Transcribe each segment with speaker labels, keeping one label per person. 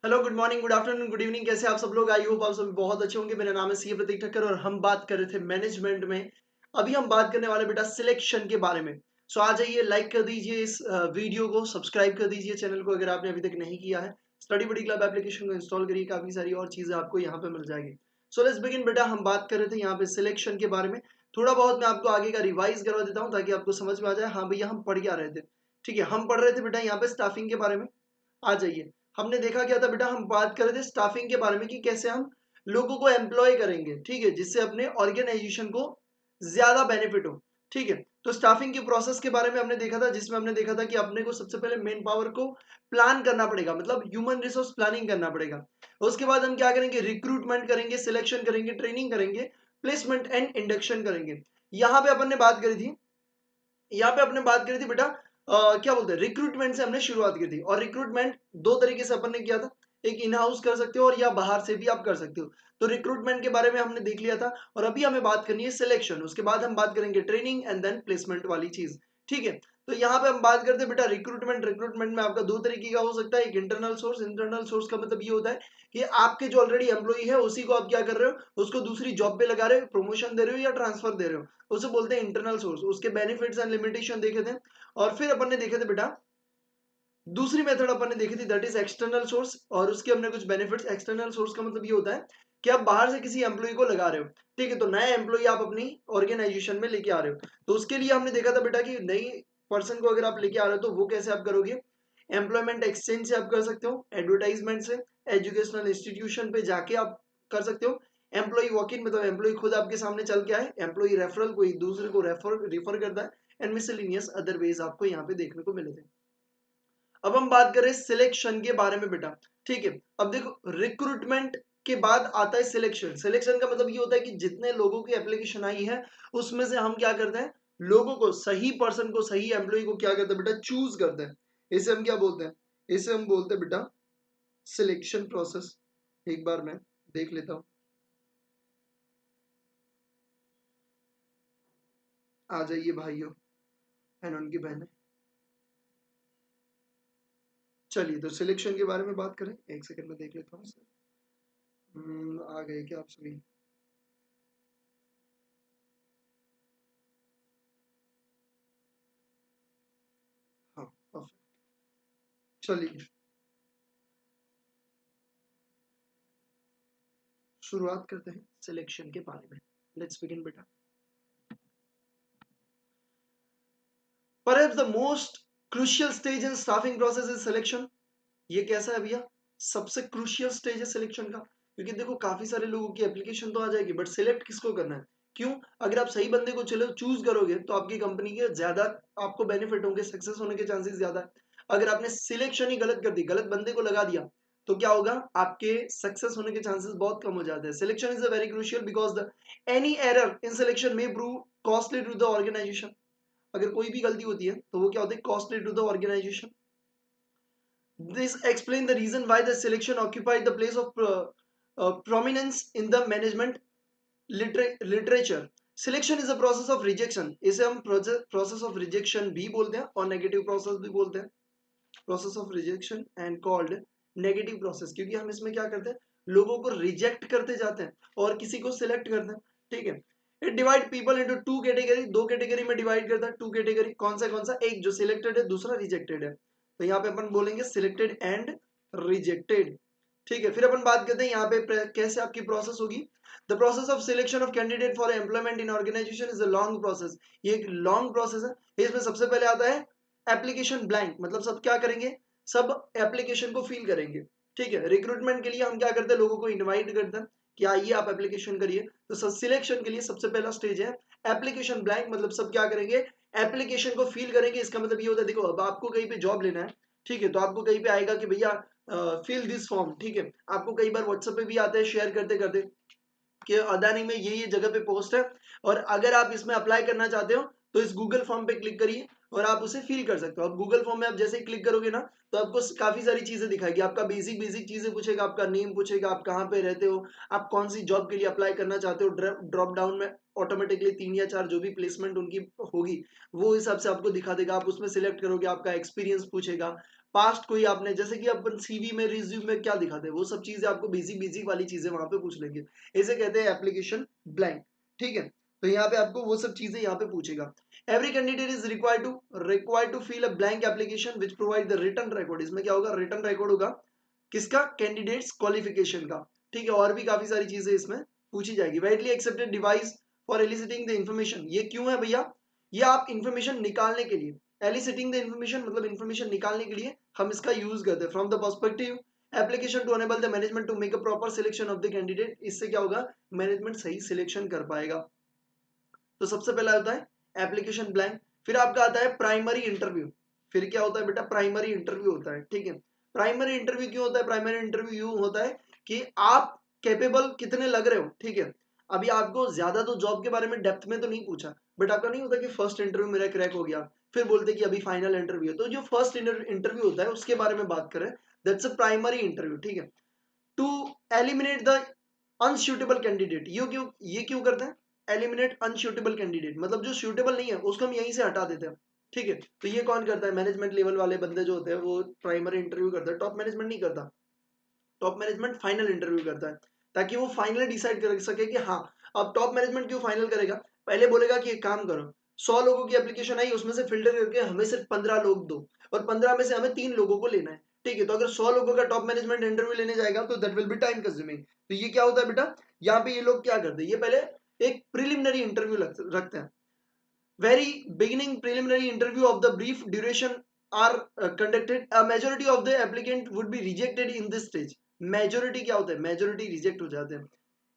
Speaker 1: Hello, good morning, good afternoon, good evening. कैसे आप सब लोग? आई होप आप सब बहुत अच्छे होंगे। मेरा नाम है सीए प्रतीक ठक्कर और हम बात कर रहे थे मैनेजमेंट में। अभी हम बात करने वाले बेटा सिलेक्शन के बारे में। सो आ जाइए, लाइक कर दीजिए इस वीडियो को, सब्सक्राइब कर दीजिए चैनल को अगर आपने अभी तक नहीं किया है। स्टडी बडी क्लब एप्लीकेशन को इंस्टॉल करिए, काफी सारी और चीजें आपको यहाँ पे मिल जाएगी। सो लेट्स बिगिन बेटा। हम बात कर रहे थे यहाँ पे सिलेक्शन के बारे में। थोड़ा बहुत मैं आपको आगे का रिवाइज करवा देता हूँ ताकि आपको समझ में आ जाए। हाँ भैया, हम पढ़ क्या रहे थे। ठीक है, हम पढ़ रहे थे बेटा यहाँ पे स्टाफिंग के बारे में। आ जाइए, हमने देखा क्या था बेटा, हम बात कर रहे थे स्टाफिंग के बारे में कि कैसे हम लोगों को एम्प्लॉय करेंगे, ठीक है, जिससे अपने ऑर्गेनाइजेशन को ज्यादा बेनिफिट हो। ठीक है, तो स्टाफिंग के प्रोसेस के बारे में हमने देखा था, जिसमें हमने देखा था कि अपने को सबसे पहले मेन पावर को प्लान करना पड़ेगा, मतलब ह्यूमन रिसोर्स प्लानिंग करना पड़ेगा। उसके बाद हम क्या करेंगे, रिक्रूटमेंट करेंगे, सिलेक्शन करेंगे, ट्रेनिंग करेंगे, प्लेसमेंट एंड इंडक्शन करेंगे। यहाँ पे अपन ने बात करी थी, यहाँ पे अपने बात करी थी बेटा, क्या बोलते हैं, रिक्रूटमेंट से हमने शुरुआत की थी। और रिक्रूटमेंट दो तरीके से अपन ने किया था, एक इन हाउस कर सकते हो और या बाहर से भी आप कर सकते हो। तो रिक्रूटमेंट के बारे में हमने देख लिया था और अभी हमें बात करनी है सिलेक्शन। उसके बाद हम बात करेंगे ट्रेनिंग एंड देन प्लेसमेंट वाली चीज। ठीक है, तो यहाँ पे हम बात करते हैं बेटा रिक्रूटमेंट। रिक्रूटमेंट में आपका दो तरीके का हो सकता है, एक इंटरनल सोर्स। इंटरनल सोर्स का मतलब ये होता है कि आपके जो ऑलरेडी एम्प्लॉई है उसी को आप क्या कर रहे हो, उसको दूसरी जॉब पे लगा रहे हो, प्रमोशन दे रहे हो या ट्रांसफर दे रहे हो, उसे बोलते हैं इंटरनल सोर्स। उसके बेनिफिट्स एंड लिमिटेशन देखे थे। और फिर अपन ने देखे थे बेटा दूसरी मेथड अपन ने देखी थी, दैट इज एक्सटर्नल सोर्स, और उसके हमने कुछ बेनिफिट्स। एक्सटर्नल सोर्स का मतलब ये होता है कि आप बाहर से किसी एम्प्लॉय को लगा रहे हो। ठीक है, तो नया एम्प्लॉय आप अपनी ऑर्गेनाइजेशन में लेके आ रहे हो। तो उसके लिए हमने देखा था बेटा कि नई पर्सन को अगर आप लेके आ रहे हो तो वो कैसे आप करोगे। एम्प्लॉयमेंट एक्सचेंज से आप कर सकते हो, एडवर्टाइजमेंट से, एजुकेशनल इंस्टीट्यूशन पे जाके आप कर सकते हो, एम्प्लॉय वॉक इन, मतलब एम्प्लॉय खुद आपके सामने चल के आए, एम्प्लॉय रेफरल, कोई दूसरे को रेफर करता है, एंड मिसलिनियस अदर वेज आपको यहाँ पे देखने को मिले थे। अब हम बात करें सिलेक्शन के बारे में बेटा। ठीक है, अब देखो, रिक्रूटमेंट के बाद आता है सिलेक्शन। सिलेक्शन का मतलब ये होता है कि जितने लोगों की एप्लीकेशन आई है उसमें से हम क्या करते हैं, लोगों को, सही पर्सन को, सही एम्प्लॉय को क्या करते हैं बेटा, चूज करते हैं। इसे हम क्या बोलते हैं, इसे हम बोलते हैं बेटा सिलेक्शन प्रोसेस। एक बार मैं देख लेता हूं, आ जाइए भाइयों एंड उनकी बहनें। चलिए, तो सिलेक्शन के बारे में बात करें, एक सेकंड में देख लेता हूँ सर। आ गए क्या आप सभी? हाँ, perfect। चलिए, शुरुआत करते हैं सिलेक्शन के बारे में। लेट्स बिगिन बेटा। Perhaps the most crucial stage in staffing process is selection. ये कैसा है भैया, सबसे क्रूशियल स्टेज है सिलेक्शन का। क्योंकि देखो, काफी सारे लोगों की एप्लीकेशन तो आ जाएगी, बट सिलेक्ट किसको करना है, क्यों? अगर आप सही बंदे को चलो चूज करोगे तो आपकी कंपनी के ज्यादा आपको बेनिफिट होंगे, सक्सेस होने के चांसेस ज्यादा है। अगर आपने सिलेक्शन ही गलत कर दी, गलत बंदे को लगा दिया, तो क्या होगा, आपके सक्सेस होने के चांसेस बहुत कम हो जाते हैं। Selection is a very crucial because the any error in selection में prove costly to the organisation. अगर कोई भी गलती होती है तो वो क्या होती है, costly to the organisation. This explain the reason why the selection occupied the place of prominence in the management literature। Selection is a process of rejection, इसे हम प्रोसेस ऑफ रिजेक्शन भी बोलते हैं और नेगेटिव प्रोसेस भी बोलते हैं। Process of rejection and called negative process, क्योंकि हम इसमें क्या करते हैं, लोगों को रिजेक्ट करते जाते हैं और किसी को सिलेक्ट करते हैं। ठीक है, it divide people into two category, दो कैटेगरी में डिवाइड करता है। टू कैटेगरी कौन सा, एक जो सिलेक्टेड है, दूसरा रिजेक्टेड है। तो यहाँ पे अपन बोलेंगे सिलेक्टेड एंड रिजेक्टेड। ठीक है, फिर अपन बात करते हैं यहाँ पे कैसे आपकी प्रोसेस होगी। The process of selection of candidate for employment in organisation is a long process. ये एक लॉन्ग प्रोसेस है। इसमें सबसे पहले आता है एप्लीकेशन ब्लैंक, मतलब सब क्या करेंगे, सब एप्लीकेशन को फिल करेंगे। ठीक है, रिक्रूटमेंट के लिए हम क्या करते हैं, लोगों को इनवाइट करते हैं कि आइए आप एप्लीकेशन करिए। तो सिलेक्शन के लिए सबसे पहला स्टेज है एप्लीकेशन ब्लैंक, मतलब सब क्या करेंगे, एप्लीकेशन को फिल करेंगे। इसका मतलब ये होता है, देखो अब आपको कहीं पे जॉब लेना है, ठीक है, तो आपको कहीं पे आएगा कि भैया फिल दिस फॉर्म। ठीक है, आपको कई बार व्हाट्सएप पे भी आता है शेयर करते करते कि अदानी में ये जगह पे पोस्ट है और अगर आप इसमें अप्लाई करना चाहते हो तो इस गूगल फॉर्म पे क्लिक करिए और आप उसे फील कर सकते हो। अब गूगल फॉर्म में आप जैसे ही क्लिक करोगे ना, तो आपको काफी सारी चीजें दिखाएगी। आपका बेसिक बेसिक चीजें पूछेगा, आपका नेम पूछेगा, आप कहाँ पे रहते हो, आप कौन सी जॉब के लिए अप्लाई करना चाहते हो। ड्रॉप डाउन में ऑटोमेटिकली 3 या 4 जो भी प्लेसमेंट उनकी होगी वो हिसाब से आपको दिखा देगा। आप उसमें सिलेक्ट करोगे, आपका एक्सपीरियंस पूछेगा, पास्ट कोई आपने, जैसे कि अपन सीवी में रिज्यूम में क्या दिखाते हैं वो सब चीजें आपको बेसिक बेसिक वाली चीजें वहां पे पूछ लेंगे। इसे कहते हैं एप्लीकेशन ब्लैंक। ठीक है, तो यहाँ पे आपको वो सब चीजें यहाँ पे पूछेगा। Every candidate is required to fill a blank application which provide the written record. इसमें क्या होगा, रिटन रिकॉर्ड होगा किसका, कैंडिडेट्स क्वालिफिकेशन का। ठीक है, और भी काफी सारी चीजें इसमें पूछी जाएगी। Widely accepted device for eliciting the information, ये क्यों है भैया, ये आप इन्फॉर्मेशन निकालने के लिए, एलिसिटिंग द इन्फॉर्मेशन मतलब इन्फॉर्मेशन निकालने के लिए हम इसका यूज करते हैं। From the perspective application to enable the management to make a proper selection of the candidate, इससे क्या होगा, मैनेजमेंट सही सिलेक्शन कर पाएगा। तो सबसे पहला होता है एप्लीकेशन ब्लैंक। फिर आपका आता है प्राइमरी इंटरव्यू। फिर क्या होता है बेटा, प्राइमरी इंटरव्यू होता है। ठीक है, प्राइमरी इंटरव्यू क्यों होता है, प्राइमरी इंटरव्यू यूं होता है कि आप कैपेबल कितने लग रहे हो। ठीक है, अभी आपको ज्यादा तो जॉब के बारे में डेप्थ में तो नहीं पूछा, बट आपका नहीं होता कि फर्स्ट इंटरव्यू मेरा क्रैक हो गया, फिर बोलते कि अभी फाइनल इंटरव्यू है। तो जो फर्स्ट इंटरव्यू होता है उसके बारे में बात करें, दैट्स अ प्राइमरी इंटरव्यू। ठीक है, to eliminate the unsuitable candidate, ये क्यों करते हैं, एलिमिनेट अनसूटेबल कैंडिडेट, मतलब जो सूटेबल नहीं है उसको हम यहीं से हटा देते हैं। ठीक है, तो ये कौन करता है, मैनेजमेंट लेवल वाले बंदे जो होते हैं वो प्राइमरी इंटरव्यू करते हैं, टॉप मैनेजमेंट नहीं करता। टॉप मैनेजमेंट फाइनल इंटरव्यू करता है, ताकि वो फाइनल डिसाइड कर सके कि हाँ, अब टॉप मैनेजमेंट क्यों फाइनल करेगा, पहले बोलेगा कि एक काम करो, 100 लोगों की एप्लीकेशन आई, उसमें से फिल्टर करके हमें सिर्फ 15 लोग दो, और 15 में से हमें 3 लोगों को लेना है। ठीक है, तो अगर 100 लोगों का टॉप मैनेजमेंट इंटरव्यू लेने जाएगा तो that will be time consuming. तो ये क्या होता है बेटा, यहाँ पे ये लोग क्या करते हैं, ये पहले एक प्रिलिमिनरी इंटरव्यू रखते हैं। very beginning preliminary interview of the brief duration are conducted. A majority of the applicant would be rejected in this stage. Majority क्या होता है, majority reject हो जाते हैं।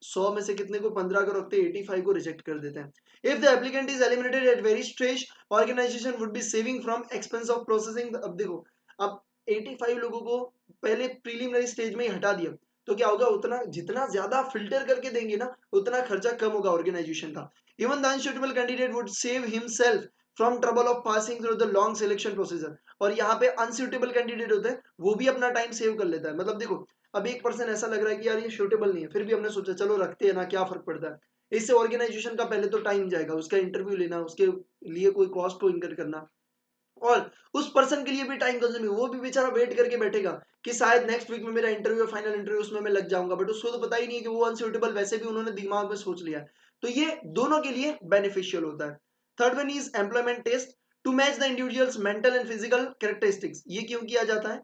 Speaker 1: 100 में से कितने को, 15 को रखते हैं, 85 को रिजेक्ट कर देते हैं। If the applicant is eliminated at very stage, organization would be saving from expense of processing. अब देखो, अब 85 लोगों को पहले प्रीलिमिनरी स्टेज में ही हटा दिया, तो क्या होगा, उतना जितना ज्यादा फिल्टर करके देंगे ना उतना खर्चा कम होगा ऑर्गेनाइजेशन का। Even the unsuitable candidate would save himself from trouble of passing through the long selection procedure. और यहाँ पे unsuitable candidate होते हैं वो भी अपना टाइम सेव कर लेता है। मतलब देखो, अब एक पर्सन ऐसा लग रहा है कि यार ये सूटेबल नहीं है, फिर भी हमने सोचा चलो रखते हैं ना, क्या फर्क पड़ता है। इससे ऑर्गेनाइजेशन का पहले तो टाइम जाएगा, उसका इंटरव्यू लेना, उसके लिए कोई कॉस्ट को इनकर करना, और उस पर्सन के लिए भी टाइम कंज्यूमिंग, वो भी बेचारा वेट करके बैठेगा कि शायद नेक्स्ट वीक में मेरा इंटरव्यू, फाइनल इंटरव्यू, उसमें मैं लग जाऊंगा, बट उसको तो पता ही नहीं है कि वो अनसूटेबल, वैसे भी उन्होंने दिमाग में सोच लिया है। तो ये दोनों के लिए बेनिफिशियल होता है। Third one is employment test to match the individuals mental and physical characteristics. ये क्यों किया जाता है,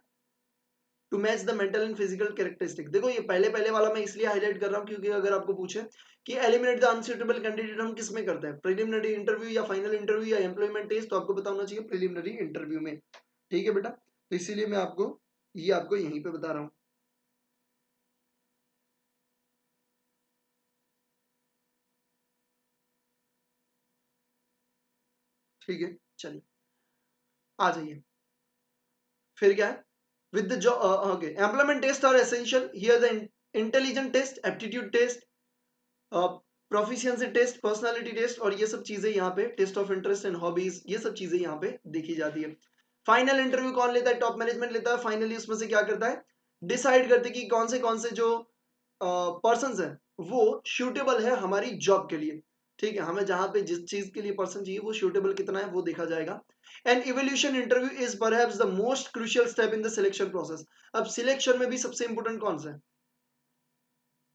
Speaker 1: to match the mental and physical characteristic. देखो ये पहले पहले वाला मैं इसलिए हाईलाइट कर रहा हूँ क्योंकि अगर आपको पूछे कि एलिमिनेट द अनसूटेबल कैंडिडेट हम किस में करते हैं, प्रीलिमिनरी इंटरव्यू या फाइनल इंटरव्यू या एम्प्लॉयमेंट टेस्ट, तो आपको पता होना चाहिए प्रीलिमिनरी इंटरव्यू में। ठीक है बेटा, तो इसीलिए मैं आपको यहीं पे बता रहा हूँ। ठीक है, चलिए आ जाइए। फिर क्या है, with the job, okay, employment tests are essential here. The intelligent test, aptitude test, proficiency test, personality test, और ये सब चीजें यहाँ पे test of interest and hobbies, ये सब चीजें यहाँ पे देखी जाती है। फाइनल इंटरव्यू कौन लेता है, टॉप मैनेजमेंट लेता है। फाइनली उसमें से क्या करता है, डिसाइड करते कि कौन से जो पर्सन है वो सूटेबल है हमारी जॉब के लिए। ठीक है, हमें जहां पे जिस चीज के लिए पर्सन चाहिए वो सूटेबल कितना है वो देखा जाएगा। And evolution interview is perhaps the most crucial step in the selection process. अब सिलेक्शन में भी सबसे इंपॉर्टेंट कौन सा है,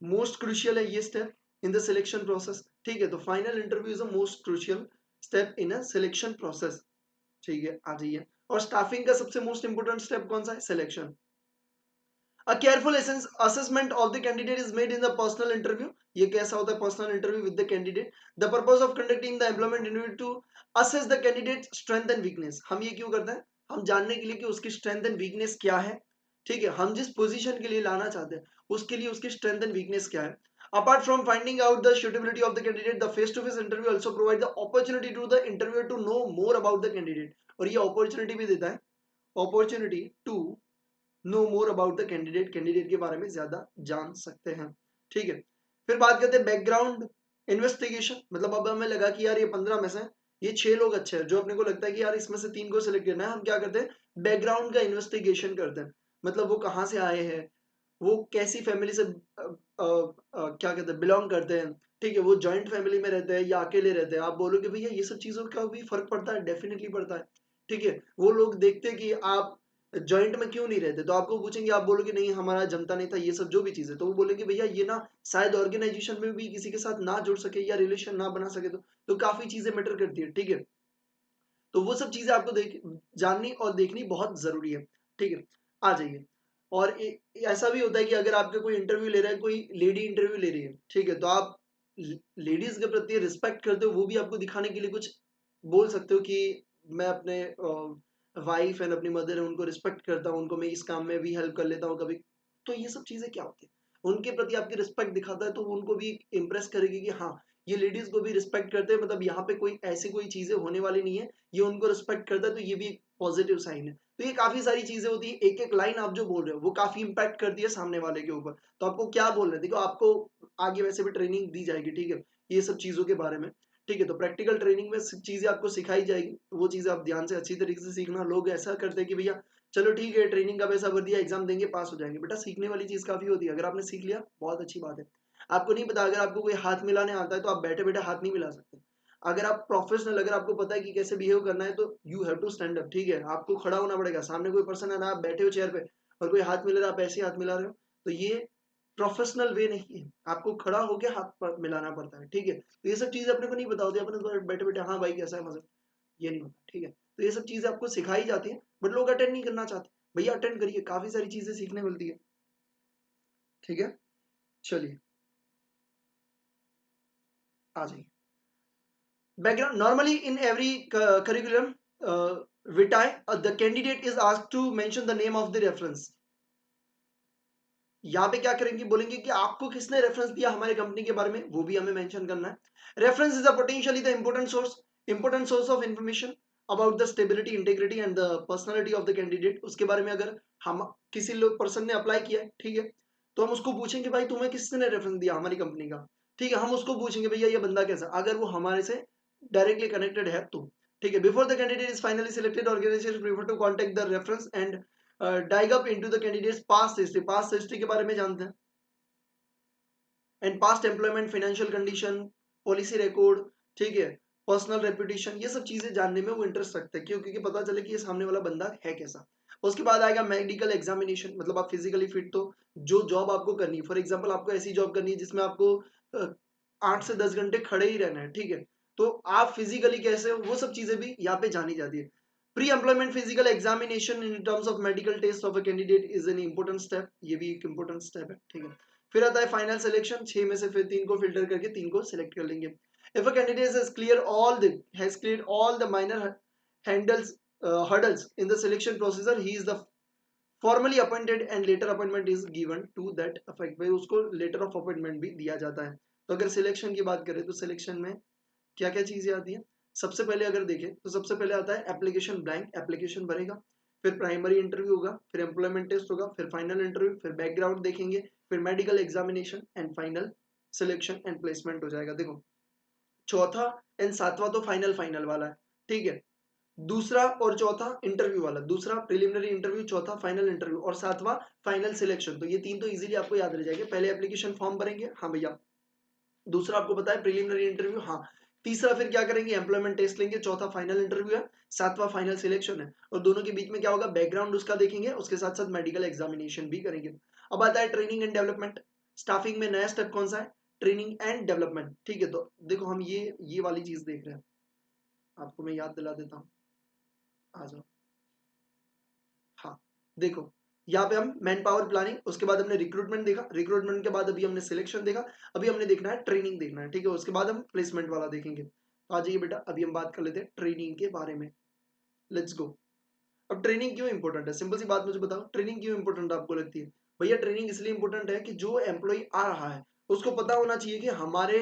Speaker 1: मोस्ट क्रूशियल है ये step in the selection process. ठीक है, तो final interview is the most crucial step in a selection process. ठीक है, आ जाइए। और स्टाफिंग का सबसे मोस्ट इंपोर्टेंट स्टेप कौन सा है, selection. A careful assessment of the candidate is made in the personal interview. ये कैसा होता है, personal interview with the candidate. The purpose of conducting the employment interview to assess the candidate strength and weakness. हम ये क्यों करते हैं, हम जानने के लिए कि उसकी स्ट्रेंथ एंड वीकनेस क्या है। ठीक है, हम जिस पोजीशन के लिए लाना चाहते हैं उसके लिए उसकी स्ट्रेंथ एंड वीकनेस क्या है। Apart from finding out the suitability of the candidate, the face-to-face interview also provide the opportunity to the interviewer to know more about the candidate. और ये opportunity भी देता है, opportunity to know more about the candidate, candidate के बारे में ज्यादा जान सकते हैं। ठीक है, फिर बात करते हैं बैकग्राउंड इन्वेस्टिगेशन। मतलब अब हमें लगा कि यार ये 15 में से ये 6 लोग अच्छे हैं, जो अपने को लगता है कि यार इसमें से 3 को सिलेक्ट करना है, हम क्या करते हैं, बैकग्राउंड का इन्वेस्टिगेशन करते हैं। मतलब वो कहाँ से आए हैं, वो कैसी फैमिली से क्या कहते हैं, बिलोंग करते हैं, ठीक है, वो जॉइंट फैमिली में रहते हैं या अकेले रहते हैं। आप बोलोगे भैया ये सब चीजों का भी फर्क पड़ता है, डेफिनेटली पड़ता है, ठीक है। वो लोग देखते हैं कि आप जॉइंट में क्यों नहीं रहते, तो आपको पूछेंगे, आप बोलोगे नहीं हमारा जमता नहीं था, ये सब जो भी चीज है, तो वो बोलेंगे भैया ये ना शायद ऑर्गेनाइजेशन में भी किसी के साथ ना जुड़ सके या रिलेशन ना बना सके, तो काफी चीजें मैटर करती है, ठीक है। तो वो सब चीजें आपको जाननी और देखनी बहुत जरूरी है, ठीक है। आ जाइए। और ऐसा भी होता है कि अगर आपका कोई इंटरव्यू ले रहा है, कोई लेडी इंटरव्यू ले रही है, ठीक है, तो आप लेडीज के प्रति रिस्पेक्ट करते हो, वो भी आपको दिखाने के लिए कुछ बोल सकते हो कि मैं अपने वाइफ एंड अपनी मदर है उनको रिस्पेक्ट करता हूँ, उनको मैं इस काम में भी हेल्प कर लेता हूँ कभी। तो ये सब चीजें क्या होती है, उनके प्रति आपकी रिस्पेक्ट दिखाता है, तो उनको भी इम्प्रेस करेगी कि हाँ ये लेडीज को भी रिस्पेक्ट करते हैं, मतलब यहाँ पे कोई ऐसी कोई चीजें होने वाली नहीं है, ये उनको रिस्पेक्ट करता है, तो ये भी एक पॉजिटिव साइन है। तो ये काफी सारी चीजें होती है, एक एक लाइन आप जो बोल रहे हो वो काफी इंपैक्ट करती है सामने वाले के ऊपर। तो आपको क्या बोलना है, देखो आपको आगे वैसे भी ट्रेनिंग दी जाएगी, ठीक है, ये सब चीजों के बारे में, ठीक है। तो प्रैक्टिकल ट्रेनिंग में चीजें आपको सिखाई जाएगी, वो चीजें आप ध्यान से अच्छी तरीके से सीखना। लोग ऐसा करते हैं कि भैया चलो ठीक है ट्रेनिंग का पैसा भर दिया, एग्जाम देंगे पास हो जाएंगे, बेटा सीखने वाली चीज काफी होती है, अगर आपने सीख लिया बहुत अच्छी बात है। आपको नहीं पता, अगर आपको कोई हाथ मिलाने आता है तो आप बैठे बैठे हाथ नहीं मिला सकते। अगर आप प्रोफेशनल, अगर आपको पता है कि कैसे बिहेव करना है, तो you have to stand up, ठीक है, आपको खड़ा होना पड़ेगा। सामने कोई पर्सन है ना, आप बैठे हो चेयर पे और कोई हाथ मिला रहा है, आप ऐसे हाथ मिला रहे हो, तो ये प्रोफेशनल वे नहीं है, आपको खड़ा होकर हाथ मिलाना पड़ता है, ठीक है। तो ये सब चीजें अपने को नहीं पता होती, अपने तो बैठे बैठे हाँ भाई कैसा है मजा, ये नहीं होता, ठीक है। तो ये सब चीजें आपको सिखाई जाती है, बट लोग अटेंड नहीं करना चाहते। भैया अटेंड करिए, काफी सारी चीजें सीखने मिलती है, ठीक है। चलिए आ जाइए। Background normally in every curriculum vitae, the candidate is asked to mention the name of the reference. यहाँ पे क्या करेंगे, बोलेंगे कि आपको किसने रेफरेंस दिया हमारे कंपनी के बारे में, वो भी हमें मेंशन करना है। Reference is a potentially the important source of information about the stability, integrity and the personality of the candidate. उसके बारे में अगर हम किसी लोग पर्सन ने अप्लाई किया है, ठीक है, तो हम उसको पूछेंगे भाई तुम्हें किसने रेफरेंस दिया हमारी कंपनी का, ठीक है। हम उसको पूछेंगे भैया ये बंदा कैसा, अगर वो हमारे से डायरेक्टली कनेक्टेड है तो, ठीक है। Before the candidate is finally selected, organisation prefer to contact the reference and dig up into the candidate's past history के बारे में जानते हैं, and past employment, financial condition, policy record, ठीक है, पर्सनल रेपुटेशन, ये सब चीजें जानने में वो इंटरेस्ट रखते हैं, क्यों, क्योंकि पता चले कि ये सामने वाला बंदा है कैसा। उसके बाद आएगा मेडिकल एग्जामिनेशन, मतलब आप फिजिकली फिट तो जो जॉब आपको करनी है, फॉर एग्जाम्पल आपको ऐसी जॉब करनी है जिसमें आपको 8 से 10 घंटे खड़े ही रहना है, ठीक है, तो आप फिजिकली कैसे हो, वो सब चीजें भी यहाँ पे जानी जाती है। Pre employment physical examination in terms of medical test of a candidate is an important step, ये भी एक इंपॉर्टेंट स्टेप है, ठीक है। फिर आता है फाइनल सिलेक्शन, 6 में से फिर 3 को फिल्टर करके 3 को सिलेक्ट कर लेंगे। If a candidate has cleared all the minor handles hurdles in the selection procedure, he is the formally appointed and later appointment is given to that effect, भाई उसको लेटर ऑफ अपॉइंटमेंट भी दिया जाता है। तो अगर सिलेक्शन की बात करें तो सिलेक्शन में क्या क्या चीजें आती हैं, सबसे पहले अगर देखें तो सबसे पहले आता है एप्लीकेशन ब्लैंक, एप्लीकेशन भरेगा, फिर प्राइमरी इंटरव्यू होगा, फिर एम्प्लॉयमेंट टेस्ट होगा, फिर फाइनल इंटरव्यू, फिर बैकग्राउंड देखेंगे, फिर medical examination and final selection and placement हो जाएगा। देखो चौथा एंड सातवां तो फाइनल फाइनल वाला है, ठीक है। दूसरा और चौथा इंटरव्यू वाला, दूसरा प्रिलिमिनरी इंटरव्यू, चौथा फाइनल इंटरव्यू और सातवां फाइनल सिलेक्शन। तो ये 3 तो इजीली आपको याद रह जाएंगे। पहले एप्लीकेशन फॉर्म भरेंगे, हाँ भैया, दूसरा आपको पता है प्रीलिमिनरी इंटरव्यू, हाँ, तीसरा फिर क्या करेंगे, एम्प्लॉयमेंट टेस्ट लेंगे, चौथा फाइनल इंटरव्यू है, सातवां फाइनल सिलेक्शन है, और दोनों के बीच में क्या होगा, बैकग्राउंड उसका देखेंगे, उसके साथ साथ मेडिकल एग्जामिनेशन भी करेंगे। अब आता है ट्रेनिंग एंड डेवलपमेंट। स्टाफिंग में नया स्टेप कौन सा है, ट्रेनिंग एंड डेवलपमेंट, ठीक है। तो देखो हम ये वाली चीज देख रहे हैं, आपको मैं याद दिला देता हूँ, आ जाओ। हाँ देखो, यहाँ पे हम मैन पावर प्लानिंग, उसके बाद हमने रिक्रूटमेंट देखा, रिक्रूटमेंट के बाद अभी हमने सिलेक्शन देखा, अभी हमने देखना है ट्रेनिंग देखना है, ठीक है, उसके बाद हम प्लेसमेंट वाला देखेंगे। तो आ जाइए बेटा, अभी हम बात कर लेते हैं ट्रेनिंग के बारे में, लेट्स गो। अब ट्रेनिंग क्यों इंपॉर्टेंट है, सिंपल सी बात मुझे बताओ, ट्रेनिंग क्यों इंपॉर्टेंट आपको लगती है। भैया ट्रेनिंग इसलिए इंपॉर्टेंट है कि जो एम्प्लॉय आ रहा है उसको पता होना चाहिए कि हमारे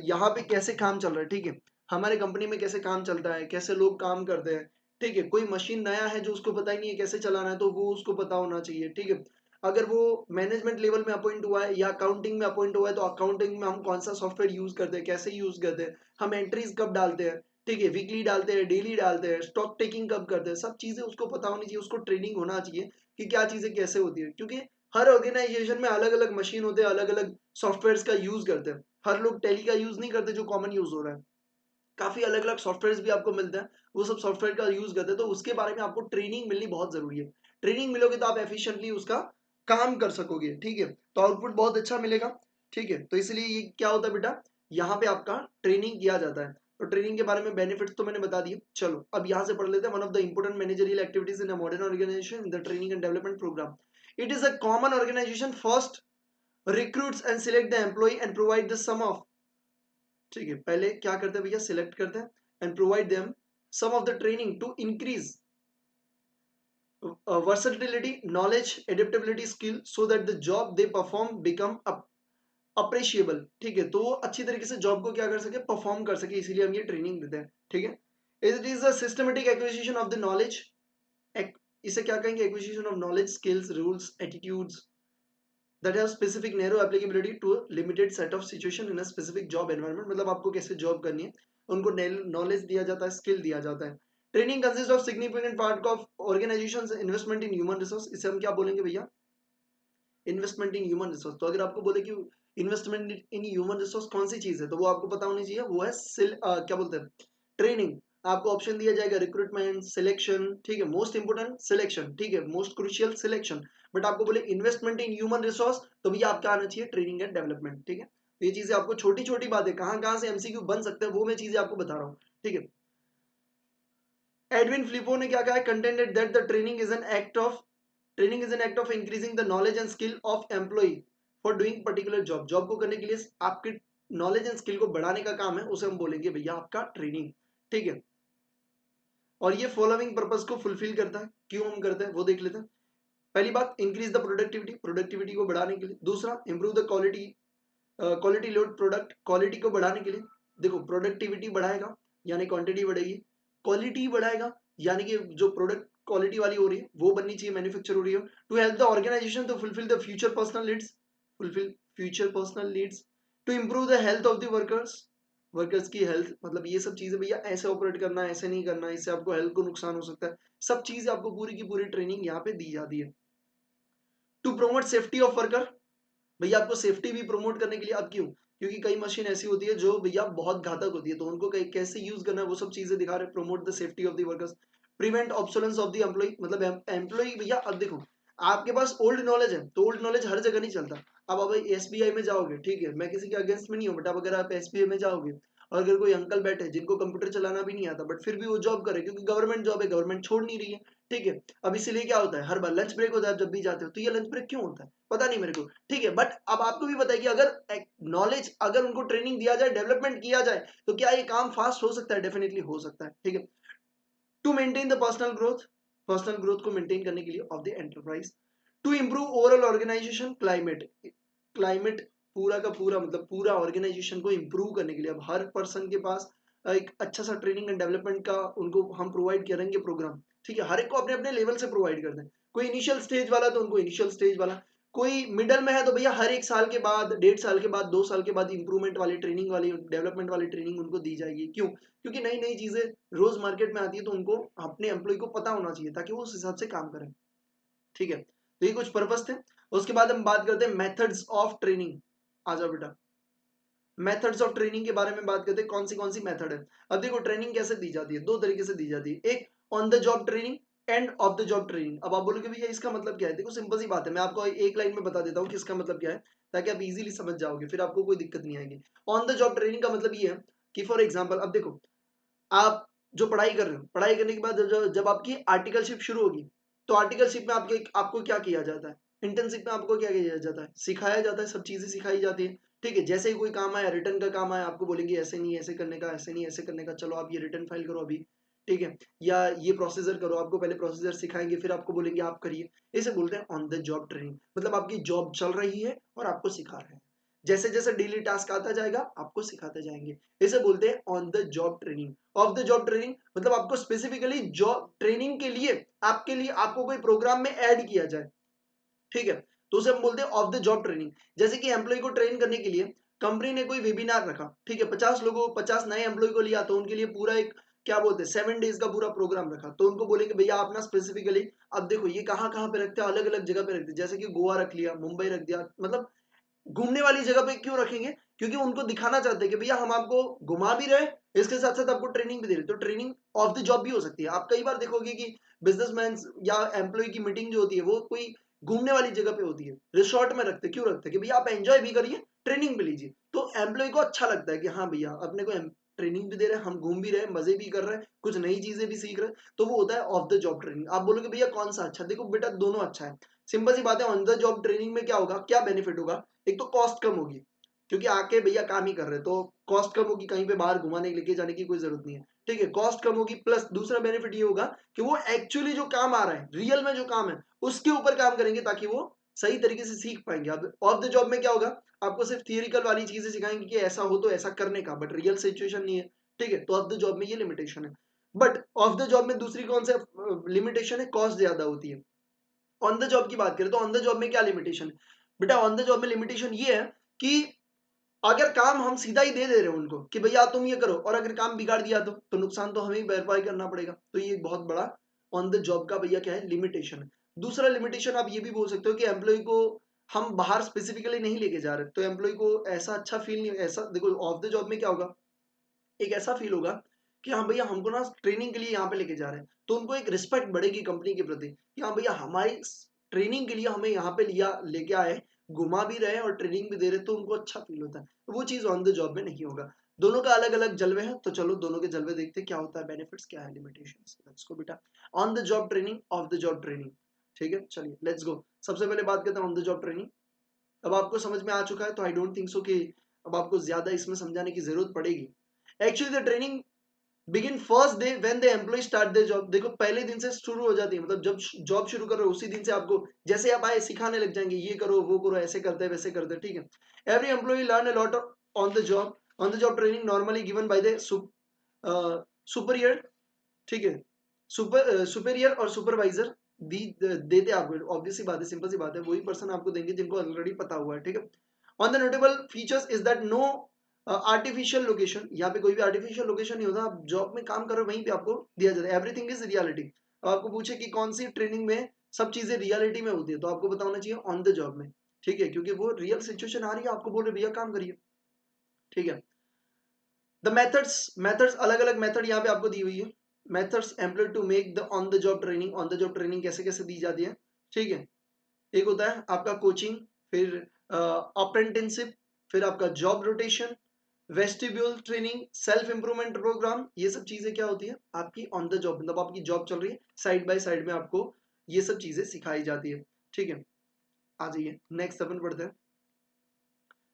Speaker 1: यहाँ पे कैसे काम चल रहा है, ठीक है, हमारे कंपनी में कैसे काम चलता है, कैसे लोग काम करते हैं, ठीक है। कोई मशीन नया है जो उसको पता ही नहीं है कैसे चलाना है, तो वो उसको पता होना चाहिए, ठीक है। अगर वो मैनेजमेंट लेवल में अपॉइंट हुआ है या अकाउंटिंग में अपॉइंट हुआ है, तो अकाउंटिंग में हम कौन सा सॉफ्टवेयर यूज करते हैं, कैसे यूज करते हैं, हम एंट्रीज कब डालते हैं, ठीक है, वीकली डालते हैं, डेली डालते हैं, स्टॉक टेकिंग कब करते हैं, सब चीजें उसको पता होनी चाहिए, उसको ट्रेनिंग होना चाहिए कि क्या चीजें कैसे होती है, क्योंकि हर ऑर्गेनाइजेशन में अलग अलग मशीन होते हैं, अलग अलग सॉफ्टवेयर का यूज करते हैं। हर लोग टेली का यूज नहीं करते जो कॉमन यूज हो रहा है, काफी अलग अलग सॉफ्टवेयर भी आपको मिलते हैं, वो सब सॉफ्टवेयर का यूज करते हैं, तो उसके बारे में आपको ट्रेनिंग मिलनी बहुत जरूरी है। ट्रेनिंग मिलोगे तो आप एफिशिएंटली उसका काम कर सकोगे, ठीक है, तो आउटपुट बहुत अच्छा मिलेगा। ठीक है, तो इसलिए ये क्या होता है बेटा, यहाँ पे आपका ट्रेनिंग किया जाता है। तो ट्रेनिंग के बारे में बेनिफिट्स तो मैंने बता दिए। चलो अब यहाँ से पढ़ लेते हैं, one of the important managerial activities in a modern organisation, the training and development programme. It is a common organisation first recruits and select the employee and provide the sum of, ठीक है, पहले क्या करते हैं भैया, select करते हैं and provide them some of the training to increase versatility, knowledge, adaptability skill so that the job they perform become appreciable। ठीक है, तो वो अच्छी तरीके से जॉब को क्या कर सके, परफॉर्म कर सके, इसीलिए हम ये ट्रेनिंग देते हैं। ठीक है, it is a systematic acquisition of the knowledge, इसे क्या कहेंगे, acquisition of knowledge, skills, rules, attitudes that have specific narrow applicability to a limited set of situation in a specific job environment। मतलब आपको कैसे जॉब करनी है, उनको knowledge दिया जाता है, स्किल दिया जाता है। Training consist of significant part of organisations investment in human resource, इसे हम क्या बोलेंगे भैया, इन्वेस्टमेंट इन ह्यूमन रिसोर्स। तो अगर आपको बोले कि इन्वेस्टमेंट इन ह्यूमन रिसोर्स कौन सी चीज है, तो वो आपको पता होनी चाहिए, वो है क्या बोलते हैं, ट्रेनिंग। आपको ऑप्शन दिया जाएगा रिक्रूटमेंट, सिलेक्शन, ठीक है, मोस्ट इंपोर्टेंट सिलेक्शन, ठीक है, मोस्ट क्रुशियल सिलेक्शन। बट आपको बोले इन्वेस्टमेंट इन ह्यूमन रिसोर्स, तो भैया आपका आना चाहिए ट्रेनिंग एंड डेवलपमेंट। ठीक है, तो ये चीजें आपको छोटी छोटी बातें कहाँ कहाँ से एमसीक्यू बन सकते हैं वो मैं चीजें आपको बता रहा हूँ। ठीक है, एडविन फ्लिपो ने क्या कहा है, contended that the training is an act of increasing the knowledge and skill of employ for doing particular job. Job को करने के लिए आपके नॉलेज एंड स्किल को बढ़ाने का काम है, उसे हम बोलेंगे भैया आपका ट्रेनिंग। ठीक है, और ये फॉलोइंग पर्पस को फुलफिल करता है, क्यों हम करते हैं वो देख लेते हैं। पहली बात, इंक्रीज द प्रोडक्टिविटी, प्रोडक्टिविटी को बढ़ाने के लिए। दूसरा, improve the quality load product, quality को बढ़ाने के लिए। देखो, प्रोडक्टिविटी बढ़ाएगा यानी क्वांटिटी बढ़ेगी, क्वालिटी बढ़ाएगा यानी कि जो प्रोडक्ट क्वालिटी वाली हो रही है वो बननी चाहिए, मैन्युफैक्चर हो रही है। To help the organisation to fulfil the future personal needs, to improve the health of the workers की हेल्थ, मतलब ये सब चीजें भैया, ऐसे ऑपरेट करना है, ऐसे नहीं करना, इससे आपको हेल्थ को नुकसान हो सकता है, सब चीजें आपको पूरी की पूरी ट्रेनिंग यहाँ पे दी जाती है। To promote safety of worker, भैया आपको सेफ्टी भी प्रोमोट करने के लिए, अब क्यों, क्योंकि कई मशीन ऐसी होती है जो भैया बहुत घातक होती है, तो उनको कैसे यूज करना है वो सब चीजें दिखा रहे हैं। Promote the safety of the workers, prevent obsolescence of the employee, मतलब एम्प्लॉय भैया, अब देखो आपके पास ओल्ड नॉलेज है तो ओल्ड नॉलेज हर जगह नहीं चलता। अब आप एसबीआई में जाओगे, ठीक है, मैं किसी के अगेंस्ट में नहीं हूँ, बट अब अगर आप एसबीआई में जाओगे और अगर कोई अंकल बैठे जिनको कंप्यूटर चलाना भी नहीं आता बट फिर भी वो जॉब करे, क्योंकि गवर्नमेंट जॉब है, गवर्नमेंट छोड़ नहीं रही है। ठीक है, अब इसीलिए क्या होता है, हर बार लंच ब्रेक होता है, जब भी जाते हो तो ये लंच ब्रेक क्यों होता है पता नहीं मेरे को। ठीक है, बट अब आपको भी पता है कि अगर नॉलेज, अगर उनको ट्रेनिंग दिया जाए, डेवलपमेंट किया जाए, तो क्या ये काम फास्ट हो सकता है, डेफिनेटली हो सकता है। ठीक है, to maintain the personal growth को मेंटेन करने के लिए of the enterprise, to improve overall organisation climate पूरा का पूरा, मतलब पूरा ऑर्गेनाइजेशन को इंप्रूव करने के लिए। अब हर पर्सन के पास एक अच्छा सा ट्रेनिंग एंड डेवलपमेंट का उनको हम प्रोवाइड करेंगे प्रोग्राम। ठीक है, हर एक को अपने अपने लेवल से प्रोवाइड करते हैं, कोई इनिशियल स्टेज वाला तो उनको इनिशियल स्टेज वाला, कोई मिडल में है तो भैया हर एक साल के बाद, 1.5 साल के बाद, 2 साल के बाद इंप्रूवमेंट वाली ट्रेनिंग, वाली डेवलपमेंट वाली ट्रेनिंग उनको दी जाएगी। क्यों, क्योंकि नई नई चीजें रोज मार्केट में आती है, तो उनको अपने एम्प्लॉय को पता होना चाहिए ताकि वो उस हिसाब से काम करें। ठीक है, तो ये कुछ पर्पस थे। उसके बाद हम बात करते हैं मेथड्स ऑफ ट्रेनिंग। आ जाओ बेटा, मेथड्स ऑफ ट्रेनिंग के बारे में बात करते हैं, कौन सी मेथड है। अब देखो ट्रेनिंग कैसे दी जाती है, दो तरीके से दी जाती है, एक on the job training, end of the job training. अब आप बोलोगे भैया इसका मतलब क्या है, देखो सिंपल सी बात है, मैं आपको एक लाइन में बता देता हूँ कि इसका मतलब क्या है, ताकि आप इजीली समझ जाओगे, फिर आपको कोई दिक्कत नहीं आएगी। ऑन द जॉब ट्रेनिंग का मतलब ये है कि फॉर एग्जाम्पल, अब देखो आप जो पढ़ाई कर रहे हो, पढ़ाई करने के बाद जब आपकी आर्टिकलशिप शुरू होगी, तो आर्टिकलशिप में आपको क्या किया जाता है, इंटर्नशिप में आपको क्या किया जाता है, सिखाया जाता है, सब चीजें सिखाई जाती है। ठीक है, जैसे ही कोई काम आया, रिटर्न का काम आया, आपको बोलेंगे ऐसे नहीं ऐसे करने का, ऐसे नहीं ऐसे करने का, चलो आप ये रिटर्न फाइल करो अभी। ठीक है, या ये प्रोसीजर करो, आपको पहले प्रोसीजर सिखाएंगे, फिर आपको बोलेंगे आप करिए। इसे बोलते हैं ऑन द जॉब ट्रेनिंग, मतलब आपकी जॉब चल रही है और आपको सिखा रहे हैं, जैसे जैसे डेली टास्क आता जाएगा आपको सिखाते जाएंगे। इसे बोलते हैं on the job training. Of the job training मतलब आपको स्पेसिफिकली जॉब ट्रेनिंग के लिए आपको कोई प्रोग्राम में ऐड किया जाए। ठीक है, तो उसे हम बोलते हैं ऑफ द जॉब ट्रेनिंग। जैसे कि एम्प्लॉय को ट्रेन करने के लिए कंपनी ने कोई वेबिनार रखा, ठीक है, 50 लोगों 50 नए एम्प्लॉय को लिया, तो उनके लिए पूरा एक क्या बोलते हैं 7 डेज का पूरा प्रोग्राम रखा। तो उनको बोलेंगे भैया आप ना स्पेसिफिकली, अब देखो ये कहाँ कहाँ पे रखते हैं, अलग अलग जगह पे रखते हैं, जैसे कि गोवा रख लिया, मुंबई रख दिया, मतलब घूमने वाली जगह पे क्यों रखेंगे, क्योंकि उनको दिखाना चाहते हैं कि भैया हम आपको घुमा भी रहे, इसके साथ साथ आपको ट्रेनिंग भी दे रहे। तो ट्रेनिंग ऑफ द जॉब भी हो सकती है। आप कई बार देखोगे कि बिजनेसमैन या एम्प्लॉय की मीटिंग जो होती है वो कोई घूमने वाली जगह पे होती है, रिसोर्ट में रखते, क्यों रखते हैं कि भैया आप एंजॉय भी करिए, ट्रेनिंग भी लीजिए। तो एम्प्लॉय को अच्छा लगता है कि हाँ भैया अपने को ट्रेनिंग भी दे रहे हैं, हम घूम भी रहे हैं, मजे भी कर रहे हैं, कुछ नई चीजें भी सीख रहे हैं, तो वो होता है ऑफ द जॉब ट्रेनिंग। आप बोलोगे भैया कौन सा अच्छा, देखो बेटा दोनों अच्छा है। सिंपल सी बात है, ऑन द जॉब ट्रेनिंग में क्या होगा, क्या बेनिफिट होगा, एक तो कॉस्ट कम होगी, क्योंकि आके भैया काम ही कर रहे हैं, तो कॉस्ट कम होगी, कहीं पे बाहर घुमाने लेके जाने की कोई जरूरत नहीं है, ठीक है, कॉस्ट कम होगी। प्लस दूसरा बेनिफिट ये होगा कि वो एक्चुअली जो काम आ रहा है, रियल में जो काम है उसके ऊपर काम करेंगे, ताकि वो सही तरीके से सीख पाएंगे। अब ऑफ द जॉब में क्या होगा, आपको सिर्फ थियरिकल वाली चीजें सिखाएंगे कि ऐसा हो तो ऐसा करने का, बट रियल सिचुएशन नहीं है, ठीक है। तो ऑफ द जॉब में ये लिमिटेशन है। बट ऑफ द जॉब में दूसरी कौन सा लिमिटेशन है, कॉस्ट ज्यादा होती है। ऑन द जॉब की बात करें तो ऑन द जॉब में क्या लिमिटेशन है बेटा, ऑन द जॉब में लिमिटेशन ये है कि अगर काम हम सीधा ही दे रहे हैं उनको कि भैया तुम ये करो, और अगर काम बिगाड़ दिया तो नुकसान तो हमें ही भरपाई करना पड़ेगा। तो ये एक बहुत बड़ा ऑन द जॉब का भैया क्या है, लिमिटेशन है। दूसरा लिमिटेशन आप ये भी बोल सकते हो कि एम्प्लॉय को हम बाहर स्पेसिफिकली नहीं लेके जा रहे, तो एम्प्लॉय को ऐसा अच्छा फील नहीं, ऐसा देखो ऑफ द जॉब में क्या होगा, एक ऐसा फील होगा कि हाँ भैया हमको ना ट्रेनिंग के लिए यहाँ पे लेके जा रहे हैं, तो उनको एक रिस्पेक्ट बढ़ेगी कंपनी के प्रति कि हाँ भैया हमारी ट्रेनिंग के लिए हमें यहाँ पे लिया लेके आए, घुमा भी रहे और ट्रेनिंग भी दे रहे, तो उनको अच्छा फील होता है। तो वो चीज ऑन द जॉब में नहीं होगा। दोनों का अलग अलग जलवे हैं, तो चलो दोनों के जलवे देखते क्या होता है, बेनिफिट्स क्या है, लिमिटेशंस। लेट्स गो बेटा, on the job training, of the job training, ठीक है, चलिए लेट्स गो। सबसे पहले बात करते हैं ऑन द जॉब ट्रेनिंग। अब आपको समझ में आ चुका है, तो आई डोंट थिंक सो कि अब आपको ज्यादा इसमें समझाने की जरूरत पड़ेगी। Actually the training begin first day when the employ start their job. देखो पहले दिन से शुरू हो जाती है, मतलब जब जॉब शुरू कर रहे हो उसी दिन से आपको जैसे आप आए सिखाने लग जाएंगे, ये करो वो करो, ऐसे करते हैं वैसे करते हैं, ठीक है। Every employ learn a lot on the job. On the job training normally given by the superior, ठीक है, सुपीरियर और सुपरवाइजर दी देते आपको, ऑब्वियसली बात है, सिंपल सी बात है, वही पर्सन आपको देंगे जिनको ऑलरेडी पता हुआ है, ठीक है। On the notable features is that no artificial location, यहाँ पे कोई भी आर्टिफिशियल लोकेशन नहीं होता, आप जॉब में काम कर रहे हो वहीं पे आपको दिया जाता है, एवरीथिंग इज रियलिटी। अब आपको पूछे कि कौन सी ट्रेनिंग में सब चीजें रियलिटी में होती है, तो आपको पता होना चाहिए ऑन द जॉब में, ठीक है, क्योंकि वो रियल सिचुएशन आ रही है, आपको बोल रहे भैया काम करिए, ठीक है। द मेथड्स अलग अलग मेथड यहाँ पे आपको दी हुई है। Methods employ to make the on the job training, on the job training कैसे कैसे दी जाती है, ठीक है। एक होता है आपका कोचिंग, फिर अप्रेंटिसशिप, फिर आपका job rotation, vestibule training, self improvement programme, ये सब चीजें क्या होती है आपकी ऑन द जॉब, मतलब आपकी जॉब चल रही है, साइड बाय साइड में आपको ये सब चीजें सिखाई जाती है, ठीक है। आ जाइए नेक्स्ट अपन पढ़ते हैं।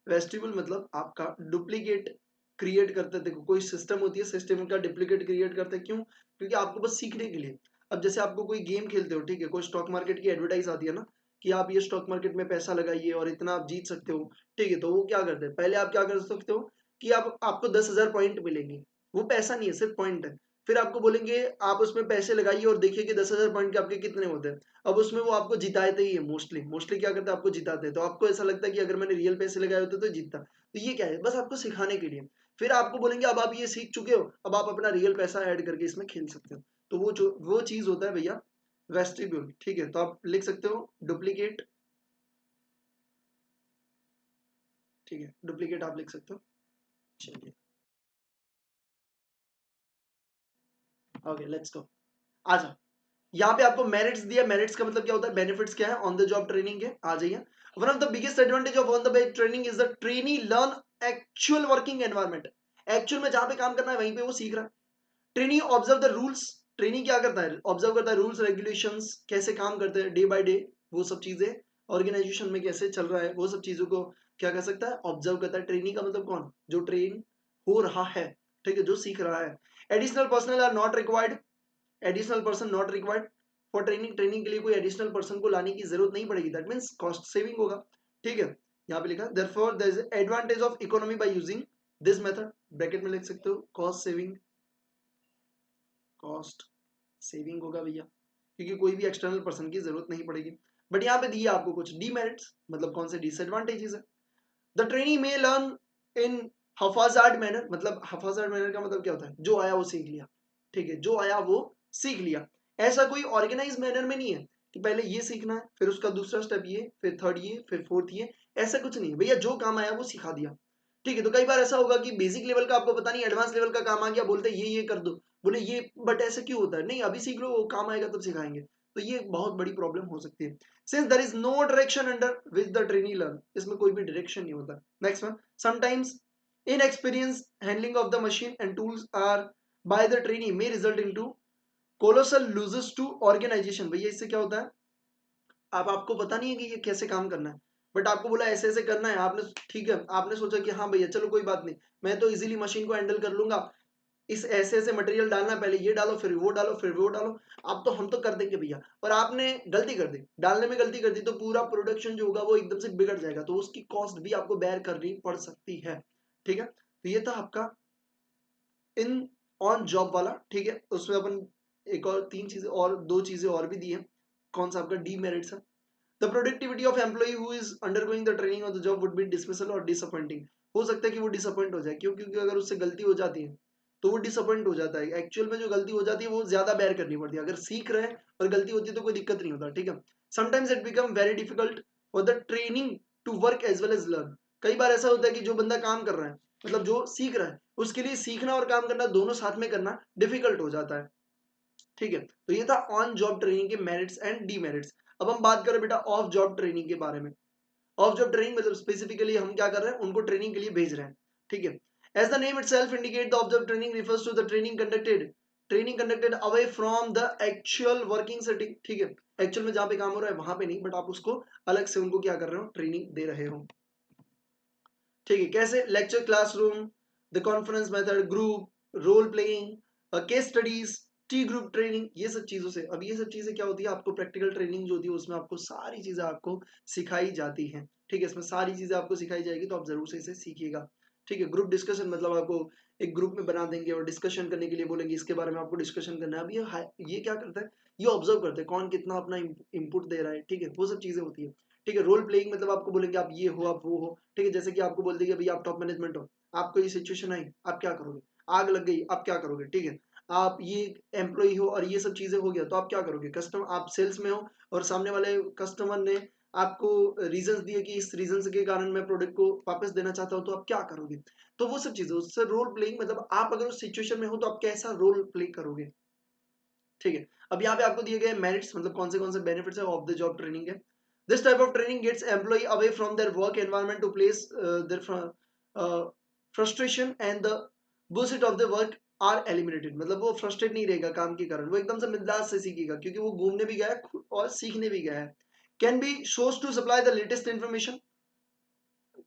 Speaker 1: वेस्टिबल मतलब आपका डुप्लीकेट क्रिएट करते हैं। देखो कोई सिस्टम होती है, सिस्टम का डुप्लीकेट क्रिएट करते हैं, क्यों, क्योंकि आपको बस सीखने के लिए। अब जैसे आपको कोई गेम खेलते हो, ठीक है, कोई स्टॉक मार्केट की एडवर्टाइज आती है ना कि आप ये स्टॉक मार्केट में पैसा लगाइए और इतना आप जीत सकते हो, ठीक है, तो वो क्या करते हैं, पहले आप क्या कर सकते हो कि आप आपको 10,000 पॉइंट मिलेंगे, वो पैसा नहीं है सिर्फ पॉइंट है। फिर आपको बोलेंगे आप उसमें पैसे लगाइए और देखिए कि 10,000 पॉइंट के आपके कितने होते हैं। अब उसमें वो आपको जिताते ही है, मोस्टली मोस्टली क्या करते हैं आपको जिताते हैं, तो आपको ऐसा लगता है कि अगर मैंने रियल पैसे लगाए होते तो जीतता। तो ये क्या है, बस आपको सिखाने के लिए। फिर आपको बोलेंगे अब आप ये सीख चुके हो, अब आप अपना रियल पैसा ऐड करके इसमें खेल सकते हो। तो वो चीज होता है भैया वेस्टिब्यूल, ठीक है। तो आप लिख सकते हो डुप्लीकेट, ठीक है, डुप्लीकेट आप लिख सकते हो। चलिए ओके लेट्स गो, आ जाओ। यहाँ पे आपको मेरिट्स दिया, मेरिट्स का मतलब क्या होता है, बेनिफिट्स क्या है ऑन द जॉब ट्रेनिंग के, आ जाइए। One of the biggest advantage of on the job training is the trainee learn actual working environment. Actual में जहां पे काम करना है वहीं पे वो सीख रहा है। Trainee observe the rules, trainee क्या करता है, ऑब्जर्व करता है रूल्स रेगुलेशंस कैसे काम करते हैं डे बाय डे, वो सब चीजें ऑर्गेनाइजेशन में कैसे चल रहा है, वो सब चीजों को क्या कर सकता है, ऑब्जर्व करता है। ट्रेनी का मतलब कौन, जो ट्रेन हो रहा है, ठीक है, जो सीख रहा है। Additional personal are not required, additional person not required for training, training के लिए कोई एडिशनल पर्सन को लाने की जरूरत नहीं पड़ेगी, दैट मींस कॉस्ट सेविंग होगा, ठीक है। यहाँ पे लिखा therefore there is advantage of economy by using this method, bracket में लिख सकते हो कॉस्ट सेविंग, कॉस्ट सेविंग होगा भैया, क्योंकि कोई भी एक्सटर्नल पर्सन की जरूरत नहीं पड़ेगी। बट यहाँ पे दिया आपको कुछ डीमेरिट्स, मतलब कौन से डिसएडवांटेजेस है। द ट्रेनी में लर्न इन हफाजार्ड मैनर, मतलब हफाजार्ड मैनर का मतलब क्या होता है, जो आया वो सीख लिया, ठीक है, जो आया वो सीख लिया। ऐसा कोई ऑर्गेनाइज मैनर में नहीं है कि पहले ये सीखना है, फिर उसका दूसरा स्टेप ये, फिर थर्ड ये, फिर फोर्थ ये, ऐसा कुछ नहीं है भैया, जो काम आया वो सिखा दिया, ठीक है। तो कई बार ऐसा होगा कि बेसिक लेवल का आपको पता नहीं, एडवांस लेवल का काम आ गया, बोलते ये कर दो, बोले ये, बट ऐसे क्यों होता है, नहीं अभी सीख लो, वो काम आएगा तब सिखाएंगे, तो ये एक बहुत बड़ी प्रॉब्लम हो सकती है। Since there is no direction under which the trainee learn, इसमें कोई भी डायरेक्शन नहीं होता। Next one, sometimes inexperience handling of the machine and tools are by the trainee may result into colossal losses to organization। भैया इससे क्या होता है, आपको पता नहीं है कि ये कैसे काम करना है, बट आपको बोला ऐसे ऐसे करना है, आपने ठीक है, आपने सोचा कि हाँ भैया चलो कोई बात नहीं, मैं तो इजीली मशीन को हैंडल कर लूंगा, इस ऐसे ऐसे मटेरियल डालना, पहले ये डालो फिर वो डालो फिर वो डालो, अब तो हम तो कर देंगे भैया, और आपने गलती कर दी, डालने में गलती कर दी, तो पूरा प्रोडक्शन जो होगा वो एकदम से बिगड़ जाएगा, तो उसकी कॉस्ट भी आपको बेयर करनी पड़ सकती है, ठीक है। तो ये था आपका इन ऑन जॉब वाला, ठीक है। उसमें अपन एक और तीन चीजें और दो चीजें और भी दी है। कौन सा आपका डीमेरिट्स है, the productivity of employ who is undergoing the training on the job would be dismissal और डिसअपॉइंटिंग। हो सकता है कि वो डिसअपॉइंट हो जाए, क्यों, क्योंकि अगर उससे गलती हो जाती है तो वो डिसअपॉइंट हो जाता है, एक्चुअल में जो गलती हो जाती है वो ज्यादा बेयर करनी पड़ती है, अगर सीख रहे हैं और गलती होती है तो कोई दिक्कत नहीं होता, ठीक है। Sometimes it become very difficult for the training to work as well as learn. कई बार ऐसा होता है कि जो बंदा काम कर रहा है, मतलब जो सीख रहा है, उसके लिए सीखना और काम करना दोनों साथ में करना डिफिकल्ट हो जाता है, ठीक है। तो ये था ऑन जॉब ट्रेनिंग के मेरिट्स एंड डीमेरिट्स। अब हम बात करें बेटा ऑफ जॉब ट्रेनिंग के बारे में। ऑफ जॉब ट्रेनिंग मतलब स्पेसिफिकली हम क्या कर रहे हैं, उनको ट्रेनिंग के लिए भेज रहे हैं, ठीक है। As the name itself indicate, the off job training refers to the training conducted away from the actual working setting, ठीक है। एक्चुअल में जहां पे काम हो रहा है वहां पे नहीं, बट आप उसको अलग से उनको क्या कर रहे हो, ट्रेनिंग दे रहे हो, ठीक है। कैसे, lecture classroom, the conference method, group role playing, case studies, T group training, ये सब चीजों से। अब ये सब चीजें क्या होती है, आपको प्रैक्टिकल ट्रेनिंग जो होती है उसमें आपको सारी चीजें आपको सिखाई जाती हैं, ठीक है। इसमें सारी चीजें आपको सिखाई जाएगी, तो आप जरूर से इसे सीखिएगा, ठीक है। ग्रुप डिस्कशन मतलब आपको एक ग्रुप में बना देंगे और डिस्कशन करने के लिए बोलेंगे, इसके बारे में आपको डिस्कशन करना है। अब ये क्या करता है, ये ऑब्जर्व करते हैं कौन कितना अपना इनपुट दे रहा है, ठीक है, वो सब चीजें होती है, ठीक है। रोल प्लेइंग मतलब आपको बोलेंगे आप ये हो, आप वो हो, ठीक है। जैसे कि आपको बोल देंगे भैया आप टॉप मैनेजमेंट हो, आपको ये सिचुएशन आई, आप क्या करोगे, आग लग गई, आप क्या करोगे, ठीक है। आप ये एम्प्लॉय हो और ये सब चीजें हो गया, तो आप क्या करोगे, कस्टमर, आप सेल्स में हो और सामने वाले कस्टमर ने आपको रीजंस दिए कि इस रीजन के कारण मैं प्रोडक्ट को वापस देना चाहता हूं, तो आप क्या करोगे। तो वो सब चीजें, उससे रोल प्लेइंग मतलब आप अगर उस सिचुएशन में हो तो आप कैसा रोल प्ले करोगे, ठीक है। अब यहाँ पे आपको दिए गए मेरिट्स, मतलब कौन से बेनिफिट्स है ऑफ द जॉब ट्रेनिंग है। This type of training gets employ away from their work environment to place their frustration and the bullshit of the work are eliminated. मतलब वो फ्रस्ट्रेट नहीं रहेगा काम के कारण, वो एकदम से मिजाज से सीखेगा, क्योंकि वो घूमने भी गया है और सीखने भी गया है। Can be source to supply the latest information,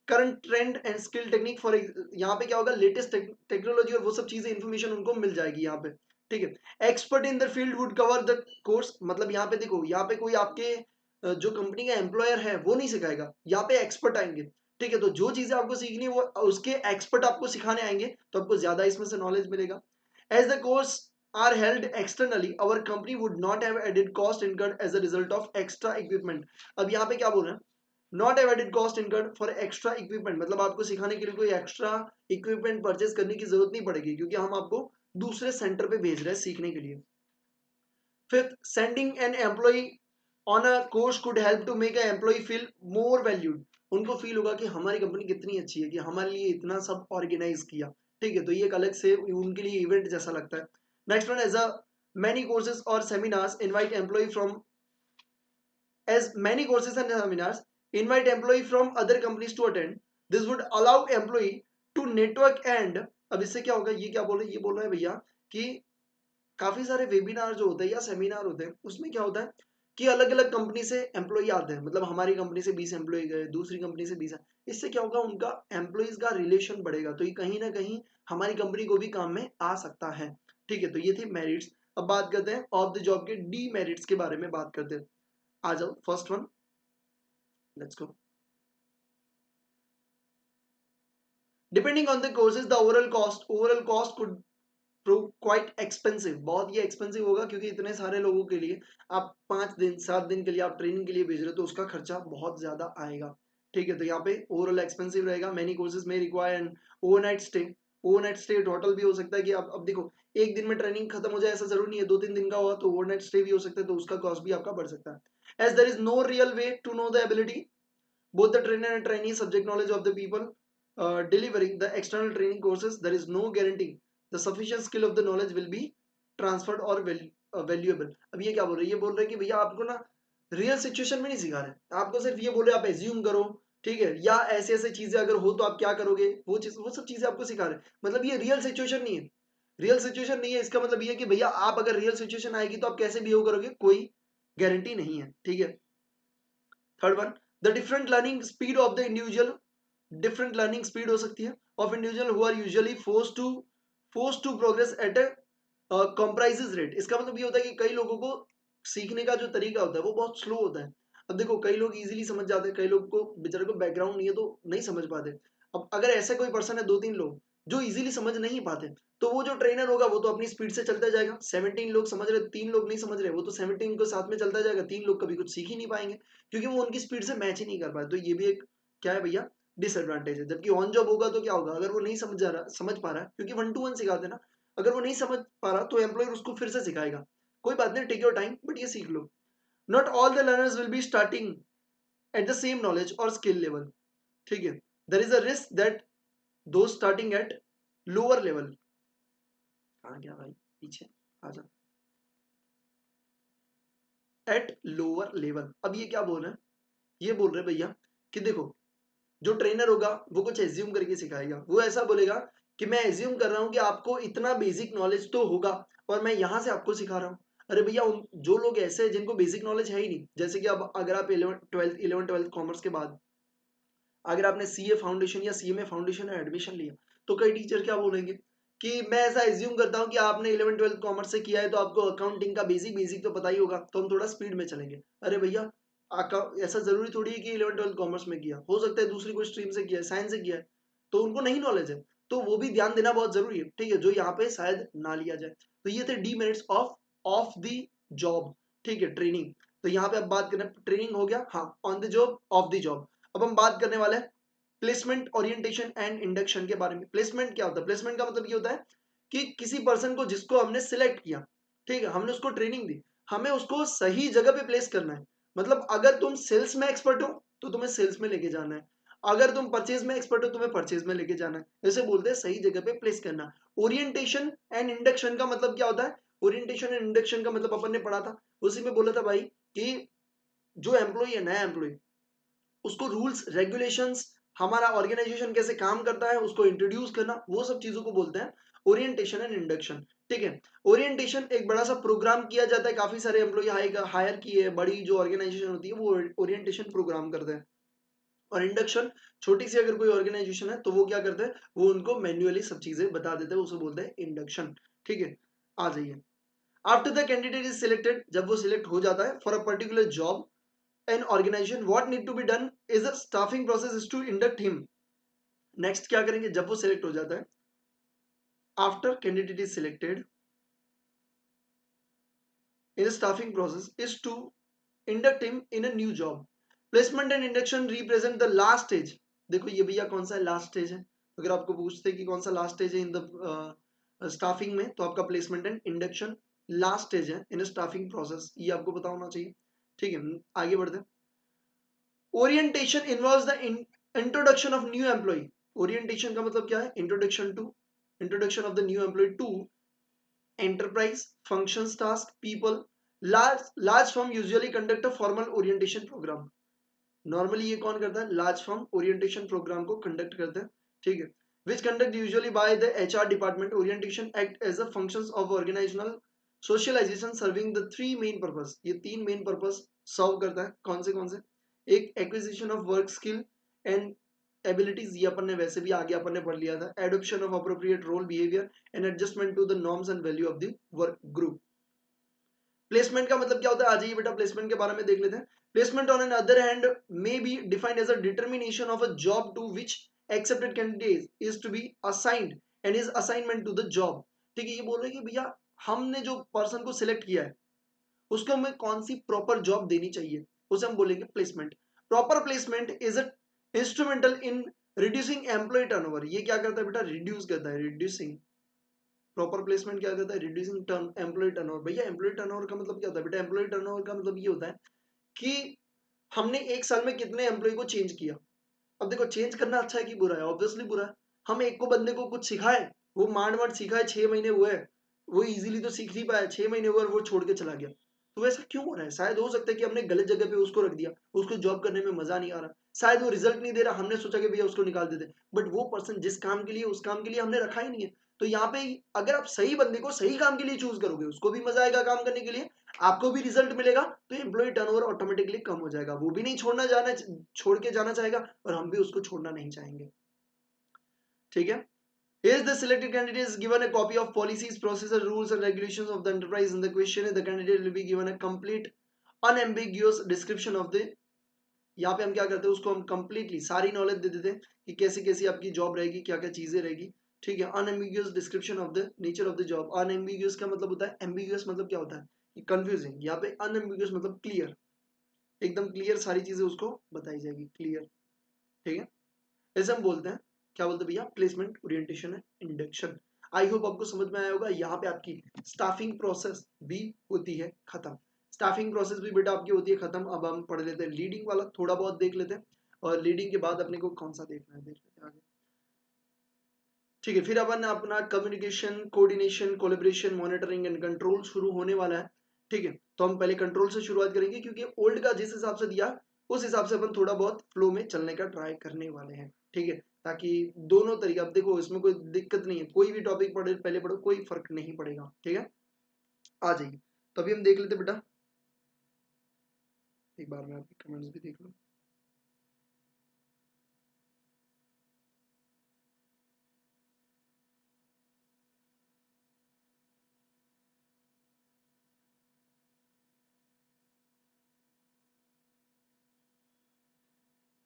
Speaker 1: current trend and skill technique for, यहाँ पे क्या होगा, लेटेस्ट टेक्नोलॉजी और वो सब चीजें इन्फॉर्मेशन उनको मिल जाएगी यहाँ पे, ठीक है। Expert in the field would cover the course, मतलब यहाँ पे देखो, यहाँ पे कोई आपके जो कंपनी का एम्प्लॉयर है वो नहीं सिखाएगा, यहाँ पे एक्सपर्ट आएंगे, ठीक है। तो जो चीजें आपको सीखनी है वो उसके एक्सपर्ट आपको सिखाने आएंगे, तो आपको ज्यादा इसमें से नॉलेज मिलेगा। As the course are held externally, our company would not have added cost incurred as a result of extra equipment. अब यहाँ पे क्या बोल रहे हैं, not have added cost incurred for extra equipment, मतलब आपको सिखाने के लिए कोई एक्स्ट्रा इक्विपमेंट परचेज करने की जरूरत नहीं पड़ेगी, क्योंकि हम आपको दूसरे सेंटर पे भेज रहे हैं सीखने के लिए। Fifth, sending an employee on a course could help to make a employee feel more valued. उनको फील होगा कि हमारी कंपनी कितनी अच्छी है कि हमारे लिए इतना सब ऑर्गेनाइज किया, ठीक है। तो ये एक अलग से उनके लिए इवेंट जैसा लगता है। Next one, as a many courses or seminars invite employee from as many courses and seminars invite employee from other companies to attend. This would allow employee to network and, अब इससे क्या होगा, ये क्या बोल रहे हैं, ये बोल रहे हैं भैया कि काफी सारे वेबिनार जो होते हैं या सेमिनार होते हैं, उसमें क्या होता है कि अलग अलग कंपनी से एम्प्लॉई आते हैं, मतलब हमारी कंपनी से 20 एम्प्लॉई गए, दूसरी कंपनी से 20 है। इससे क्या होगा, उनका एम्प्लॉइज का रिलेशन बढ़ेगा, तो ये कहीं ना कहीं हमारी कंपनी को भी काम में आ सकता है, ठीक है। तो ये थे मेरिट्स। अब बात करते हैं ऑफ द जॉब के डी मेरिट्स के बारे में बात करते हैं। आ जाओ, first one, let's go. Depending on the courses the overall cost could prove quite expensive. बहुत ये एक्सपेंसिव होगा, क्योंकि इतने सारे लोगों के लिए आप 5 दिन 7 दिन के लिए आप ट्रेनिंग के लिए भेज रहे हो, तो उसका खर्चा बहुत ज्यादा आएगा, ठीक है, तो यहाँ पे ओवरऑल एक्सपेंसिव रहेगा, मेनी कोर्सेज में require and overnight stay. Overnight stay hotel भी हो सकता है कि अब देखो एक दिन में ट्रेनिंग खत्म हो जाए ऐसा जरूरी नहीं है, 2-3 दिन का हुआ तो ओवरनाइट स्टे भी हो सकता है, तो उसका कॉस्ट भी आपका बढ़ सकता है। As there is no real way to know the ability both the trainer and trainee subject knowledge of the people delivering the external training courses, there is no guarantee the sufficient skill of the knowledge will be transferred or valuable। अब ये क्या बोल रहे हैं, ये बोल रहे हैं कि भैया आपको ना रियल सिचुएशन में नहीं सिखा रहे, आपको सिर्फ ये बोल रहे हैं आप एज्यूम करो, ठीक है, या ऐसे ऐसे चीजें अगर हो तो आप क्या करोगे, वो सब चीजें आपको सिखा रहे हैं, मतलब ये रियल सिचुएशन नहीं है। रियल सिचुएशन नहीं है इसका मतलब ये है कि भैया आप अगर रियल सिचुएशन आएगी तो आप कैसे बिहेव करोगे, कोई गारंटी नहीं है, ठीक है। Third one, the different learning speed of the individual, different learning speed हो सकती है of individual who are usually force to progress at a comprises rate. इसका मतलब ये होता है कि कई लोगों को सीखने का जो तरीका होता है वो बहुत स्लो होता है। अब देखो कई लोग इजीली समझ जाते हैं, कई लोग को बेचारे को बैकग्राउंड नहीं है तो नहीं समझ पाते। अब अगर ऐसा कोई पर्सन है 2-3 लोग जो इजीली समझ नहीं पाते, तो वो जो ट्रेनर होगा वो तो अपनी स्पीड से चलता जाएगा। 17 लोग समझ रहे, 3 लोग नहीं समझ रहे, वो तो 17 को साथ में चलता जाएगा, 3 लोग कभी कुछ सीख ही नहीं पाएंगे क्योंकि वो उनकी स्पीड से मैच ही नहीं कर पाए। तो ये भी एक क्या है भैया, डिसएडवांटेज है। जबकि ऑन जॉब होगा तो क्या होगा, अगर वो नहीं समझ पा रहा है, क्योंकि 1-to-1 सिखाते हैं ना, अगर वो नहीं समझ पा रहा तो एम्प्लॉयर उसको फिर से सिखाएगा, कोई बात नहीं, टेक योर टाइम, बट ये सीख लो। Not all the learners will be starting at the same knowledge or skill level, ठीक है। There is a risk that those starting at lower level, आ गया भाई पीछे आ जा, एट लोअर लेवल। अब ये क्या बोल रहे हैं, ये बोल रहे हैं भैया कि देखो जो ट्रेनर होगा वो कुछ एज्यूम करके सिखाएगा, वो ऐसा बोलेगा कि मैं एज्यूम कर रहा हूं कि आपको इतना बेसिक नॉलेज तो होगा और मैं यहां से आपको सिखा रहा हूं। अरे भैया जो लोग ऐसे हैं जिनको बेसिक नॉलेज है ही नहीं, जैसे कि अब अगर आप 11th-12th कॉमर्स के बाद अगर आपने सीए फाउंडेशन या सीएमए फाउंडेशन में एडमिशन लिया, तो कई टीचर क्या बोलेंगे कि मैं ऐसा एज्यूम करता हूं कि आपने 11th-12th कॉमर्स से किया है तो आपको अकाउंटिंग का बेसिक बेसिक तो पता ही होगा, तो हम थोड़ा स्पीड में चलेंगे। अरे भैया ऐसा जरूरी थोड़ी है कि 11th-12th कॉमर्स में किया, हो सकता है दूसरी कोई स्ट्रीम से किया है, साइंस से किया है, तो उनको नहीं नॉलेज है, तो वो भी ध्यान देना बहुत जरूरी है, ठीक है, जो यहाँ पे शायद ना लिया जाए। तो ये थे डीमेरिट्स ऑफ द जॉब, ठीक है, ट्रेनिंग। तो यहाँ पे अब बात करें, ट्रेनिंग हो गया, हाँ, on the job, of the job. अब हम बात करने वाले हैं प्लेसमेंट, ओरिएंटेशन एंड इंडक्शन के बारे में। प्लेसमेंट क्या होता है, प्लेसमेंट का मतलब ये होता है कि किसी पर्सन को जिसको हमने सिलेक्ट किया, ठीक है, हमने उसको ट्रेनिंग दी, हमें उसको सही जगह पे प्लेस करना है। मतलब अगर तुम सेल्स में एक्सपर्ट हो तो तुम्हें सेल्स में लेके जाना है, अगर तुम परचेज में एक्सपर्ट हो तुम्हें परचेज में लेके जाना है, जैसे बोलते हैं सही जगह पे प्लेस करना। ओरिएंटेशन एंड इंडक्शन का मतलब क्या होता है, ओरिएंटेशन एंड इंडक्शन का मतलब अपन ने पढ़ा था, उसी में बोला था भाई कि जो एम्प्लॉय है, नया एम्प्लॉय, उसको रूल्स रेगुलेशंस, हमारा ऑर्गेनाइजेशन कैसे काम करता है उसको इंट्रोड्यूस करना, वो सब चीजों को बोलते हैं ओरिएंटेशन एंड इंडक्शन, ठीक है। ओरिएंटेशन एक बड़ा सा प्रोग्राम किया जाता है, काफी सारे एम्प्लॉय हायर किए, बड़ी जो ऑर्गेनाइजेशन होती है वो ओरिएंटेशन प्रोग्राम करते हैं। और इंडक्शन छोटी सी अगर कोई ऑर्गेनाइजेशन है तो वो क्या करते हैं, वो उनको मैन्युअली सब चीजें बता देते हैं, उसे बोलते हैं इंडक्शन, ठीक है। आ जाइए, after the candidate is selected, जब वो सिलेक्ट हो जाता है for a particular job an organization, what need to be done is a staffing process is to induct him। Next क्या करेंगे, जब वो सिलेक्ट हो जाता है, after candidate is selected, in a staffing process is to induct him in a new job। Placement and induction represent the last stage. देखो ये भैया कौन सा लास्ट स्टेज है, अगर आपको पूछते कि कौन सा लास्ट स्टेज है इन द स्टाफिंग में, तो आपका placement and induction last stage है इन स्टाफिंग प्रोसेस, ये आपको पता होना चाहिए, ठीक है। आगे बढ़ते हैं, orientation involves the introduction of new employee. Orientation का मतलब क्या है, introduction of the new employee to enterprise functions task people. Large firm usually conduct a formal orientation programme. Normally ये कौन करता है, लार्ज फर्म ओरिएंटेशन प्रोग्राम को conduct करते हैं, ठीक है, which conduct usually by the HR department. Orientation act as a functions of organisational socialisation serving the 3 main purpose. ये 3 मेन पर्पस सर्व करता है, कौन से, एक acquisition of work skill and abilities, ये अपन ने वैसे भी आगे अपन ने पढ़ लिया था, adoption of appropriate role behaviour and adjustment to the norms and value of the work group. Placement का मतलब क्या होता है, आ जाइए बेटा प्लेसमेंट के बारे में देख लेते हैं। Placement on an other hand may be defined as a determination of a job to which accepted candidate is to be assigned and is assignment to the job, ठीक है। ये बोल रहे हैं कि भैया हमने जो पर्सन को सिलेक्ट किया है उसको हमें कौन सी प्रॉपर जॉब देनी चाहिए, उसे हम बोलेंगे placement. Proper placement instrumental in reducing employee turnover, ये क्या करता है बेटा, रिड्यूस करता है, रिड्यूसिंग। प्रॉपर प्लेसमेंट क्या करता है, रिड्यूसिंग टर्न एम्प्लॉय टर्नओवर। भैया एम्प्लॉय टर्नओवर का मतलब क्या होता है बेटा, एम्प्लॉय टर्नओवर का मतलब ये होता है कि हमने एक साल में कितने एम्प्लॉय को चेंज किया। अब देखो चेंज करना अच्छा है कि बुरा है, ऑब्वियसली बुरा है। हम एक को बंदे को कुछ सिखाए, वो मांड मांड सीखा है, 6 महीने हुए, वो इजीली तो सीख नहीं पाया, 6 महीने हुए और वो छोड़ के चला गया। तो ऐसा क्यों हो रहा है, शायद हो सकता है कि हमने गलत जगह पे उसको रख दिया, उसको जॉब करने में मजा नहीं आ रहा, शायद वो रिजल्ट नहीं दे रहा, हमने सोचा कि भैया उसको निकाल देते, बट वो पर्सन जिस काम के लिए, उस काम के लिए हमने रखा ही नहीं है। तो यहाँ पे अगर आप सही बंदे को सही काम के लिए चूज करोगे, उसको भी मजा आएगा काम करने के लिए, आपको भी रिजल्ट मिलेगा, तो एम्प्लॉय टर्नओवर ऑटोमेटिकली कम हो जाएगा, वो भी नहीं छोड़ के जाना चाहेगा और हम भी उसको छोड़ना नहीं चाहेंगे। ठीक है। Is the selected candidate is given a copy of policies, procedures, rules and regulations of the enterprise? And the question is the candidate will be given a complete unambiguous description of the, यहाँ पे हम क्या करते हैं, उसको हम completely सारी knowledge दे देते हैं कि कैसी कैसी आपकी जॉब रहेगी, क्या क्या चीजें रहेगी। ठीक है। Unambiguous description of the nature of the job. Unambiguous का मतलब होता है, एम्बिगुअस मतलब क्या होता है कि कंफ्यूजिंग, यहाँ पे अनएम्बिगुअस मतलब क्लियर, एकदम क्लियर सारी चीजें उसको बताई जाएगी, क्लियर। ठीक है। ऐसे हम बोलते हैं, क्या बोलते हैं भैया, placement orientation and induction. I hope आपको समझ में आया होगा। यहाँ पे आपकी स्टाफिंग प्रोसेस भी होती है खत्म, स्टाफिंग प्रोसेस भी बेटा आपकी होती है खत्म। अब हम पढ़ लेते हैं लीडिंग वाला, थोड़ा बहुत देख लेते हैं, और लीडिंग के बाद अपने को कौन सा देखना है देख लेते हैं आगे। ठीक है। फिर अपन अपना communication, coordination, collaboration, monitoring and control शुरू होने वाला है। ठीक है। तो हम पहले कंट्रोल से शुरुआत करेंगे, क्योंकि ओल्ड का जिस हिसाब से दिया उस हिसाब से अपन थोड़ा बहुत फ्लो में चलने का ट्राई करने वाले हैं। ठीक है। ताकि दोनों तरीके, अब देखो इसमें कोई दिक्कत नहीं है, कोई भी टॉपिक पढ़े पहले पढ़ो, कोई फर्क नहीं पड़ेगा। ठीक है। आ जाइए। तो अभी हम देख लेते बेटा, एक बार मैं आपकी कमेंट्स भी देख लूँ।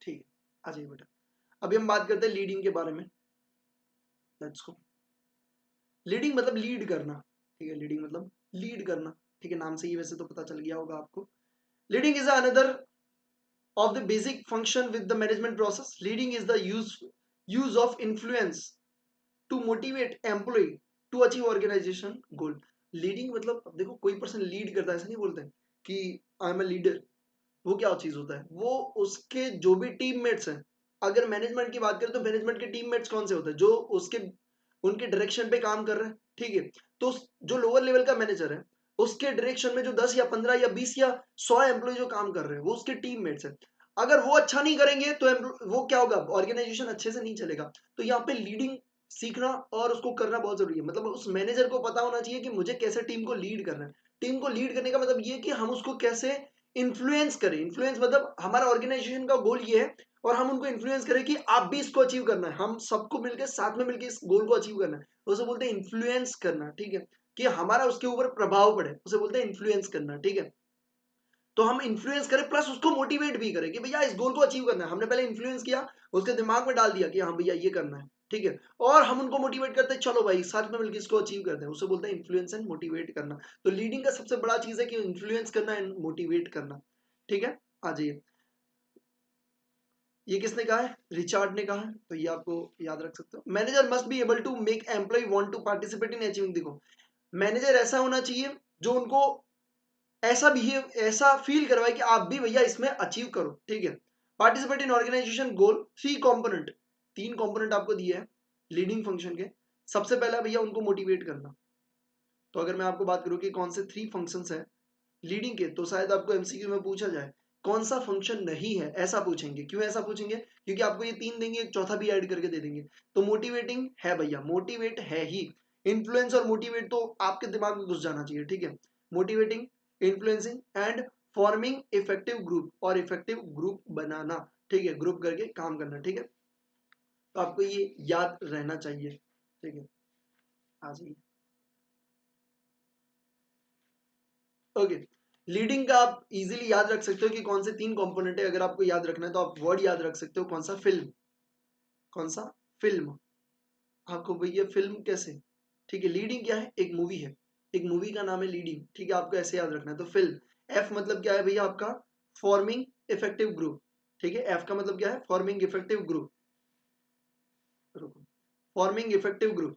Speaker 1: ठीक है। आ जाइए बेटा, अभी हम बात करते हैं लीडिंग के बारे में। Let's go. लीडिंग मतलब लीड करना। ठीक है। लीडिंग मतलब लीड करना। ठीक है। नाम से ही वैसे तो पता चल गया होगा आपको। Leading is another of the basic function with the management process. Leading is the use of influence to motivate employee to achieve organization goal. Leading मतलब, अब देखो कोई पर्सन लीड करता है, ऐसा नहीं बोलते हैं कि आई एम ए लीडर। वो क्या चीज होता है, वो उसके जो भी टीममेट्स हैं, अगर मैनेजमेंट की बात करें तो मैनेजमेंट के टीममेट्स कौन से होते हैं, जो उसके उनके डायरेक्शन पे काम कर रहे हैं। ठीक है। तो जो लोअर लेवल का मैनेजर है, उसके डायरेक्शन में जो 10 या 15 या 20 या 100 एम्प्लॉय जो काम कर रहे हैं, वो उसके टीममेट्स हैं। अगर वो अच्छा नहीं करेंगे तो वो क्या होगा, ऑर्गेनाइजेशन अच्छे से नहीं चलेगा। तो यहाँ पे लीडिंग सीखना और उसको करना बहुत जरूरी है। मतलब उस मैनेजर को पता होना चाहिए कि मुझे कैसे टीम को लीड करना है। टीम को लीड करने का मतलब ये कि हम उसको कैसे इन्फ्लुएंस करें। इन्फ्लुएंस मतलब हमारा ऑर्गेनाइजेशन का गोल ये है, और हम उनको इन्फ्लुएंस करें कि आप भी इसको अचीव करना है, हम सबको मिलकर साथ में मिलकर इस गोल को अचीव करना है। उसे बोलते हैं इन्फ्लुएंस करना। ठीक है। कि हमारा उसके ऊपर प्रभाव पड़े, उसे बोलते हैं इन्फ्लुएंस करना। ठीक है। तो हम इन्फ्लुएंस करें प्लस उसको मोटिवेट भी करें कि भैया इस गोल को अचीव करना है। हमने पहले इन्फ्लुएंस किया, उसके दिमाग में डाल दिया कि हाँ भैया ये करना है। ठीक है। और हम उनको मोटिवेट करते हैं, चलो भाई साथ में मिलकर इसको अचीव करते हैं। उसे बोलते हैं इन्फ्लुएंस एंड मोटिवेट करना। तो लीडिंग का सबसे बड़ा चीज है कि इन्फ्लुएंस करना एंड मोटिवेट करना। ठीक है। आ जाइए। ये किसने कहा है, रिचार्ड ने कहा है, तो ये आपको याद रख सकते हो। Manager must be able to make employee want to participate in achieving. देखो मैनेजर ऐसा होना चाहिए जो उनको ऐसा बिहेव, ऐसा फील करवाए कि आप भी भैया इसमें अचीव करो। ठीक है। Participate in organisation goal, 3 component, 3 component आपको दिए हैं लीडिंग फंक्शन के। सबसे पहला भैया उनको मोटिवेट करना। तो अगर मैं आपको बात करूं कि कौन से 3 फंक्शंस हैं लीडिंग के, तो शायद आपको एमसीक्यू में पूछा जाए कौन सा फंक्शन नहीं है, ऐसा पूछेंगे। क्यों ऐसा पूछेंगे, क्योंकि आपको ये 3 देंगे, एक चौथा भी ऐड करके दे देंगे। तो मोटिवेटिंग है भैया, मोटिवेट है ही। इन्फ्लुएंस और मोटिवेट तो आपके दिमाग में घुस जाना चाहिए। ठीक है। Motivating, influencing and forming effective group, और इफेक्टिव ग्रुप बनाना। ठीक है। ग्रुप करके काम करना। ठीक है। तो आपको ये याद रहना चाहिए। ठीक है। आ जाइए। ओके। लीडिंग का आप इजीली याद रख सकते हो कि कौन से 3 कंपोनेंट है। अगर आपको याद रखना है तो आप वर्ड याद रख सकते हो, कौन सा, फिल्म। कौन सा, फिल्म। आपको भैया फिल्म कैसे, ठीक है। लीडिंग क्या है, एक मूवी है, एक मूवी का नाम है लीडिंग। ठीक है। आपको ऐसे याद रखना है। तो फिल्म, एफ मतलब क्या है भैया आपका, फॉर्मिंग इफेक्टिव ग्रुप। ठीक है। एफ का मतलब क्या है, forming effective group, forming effective group.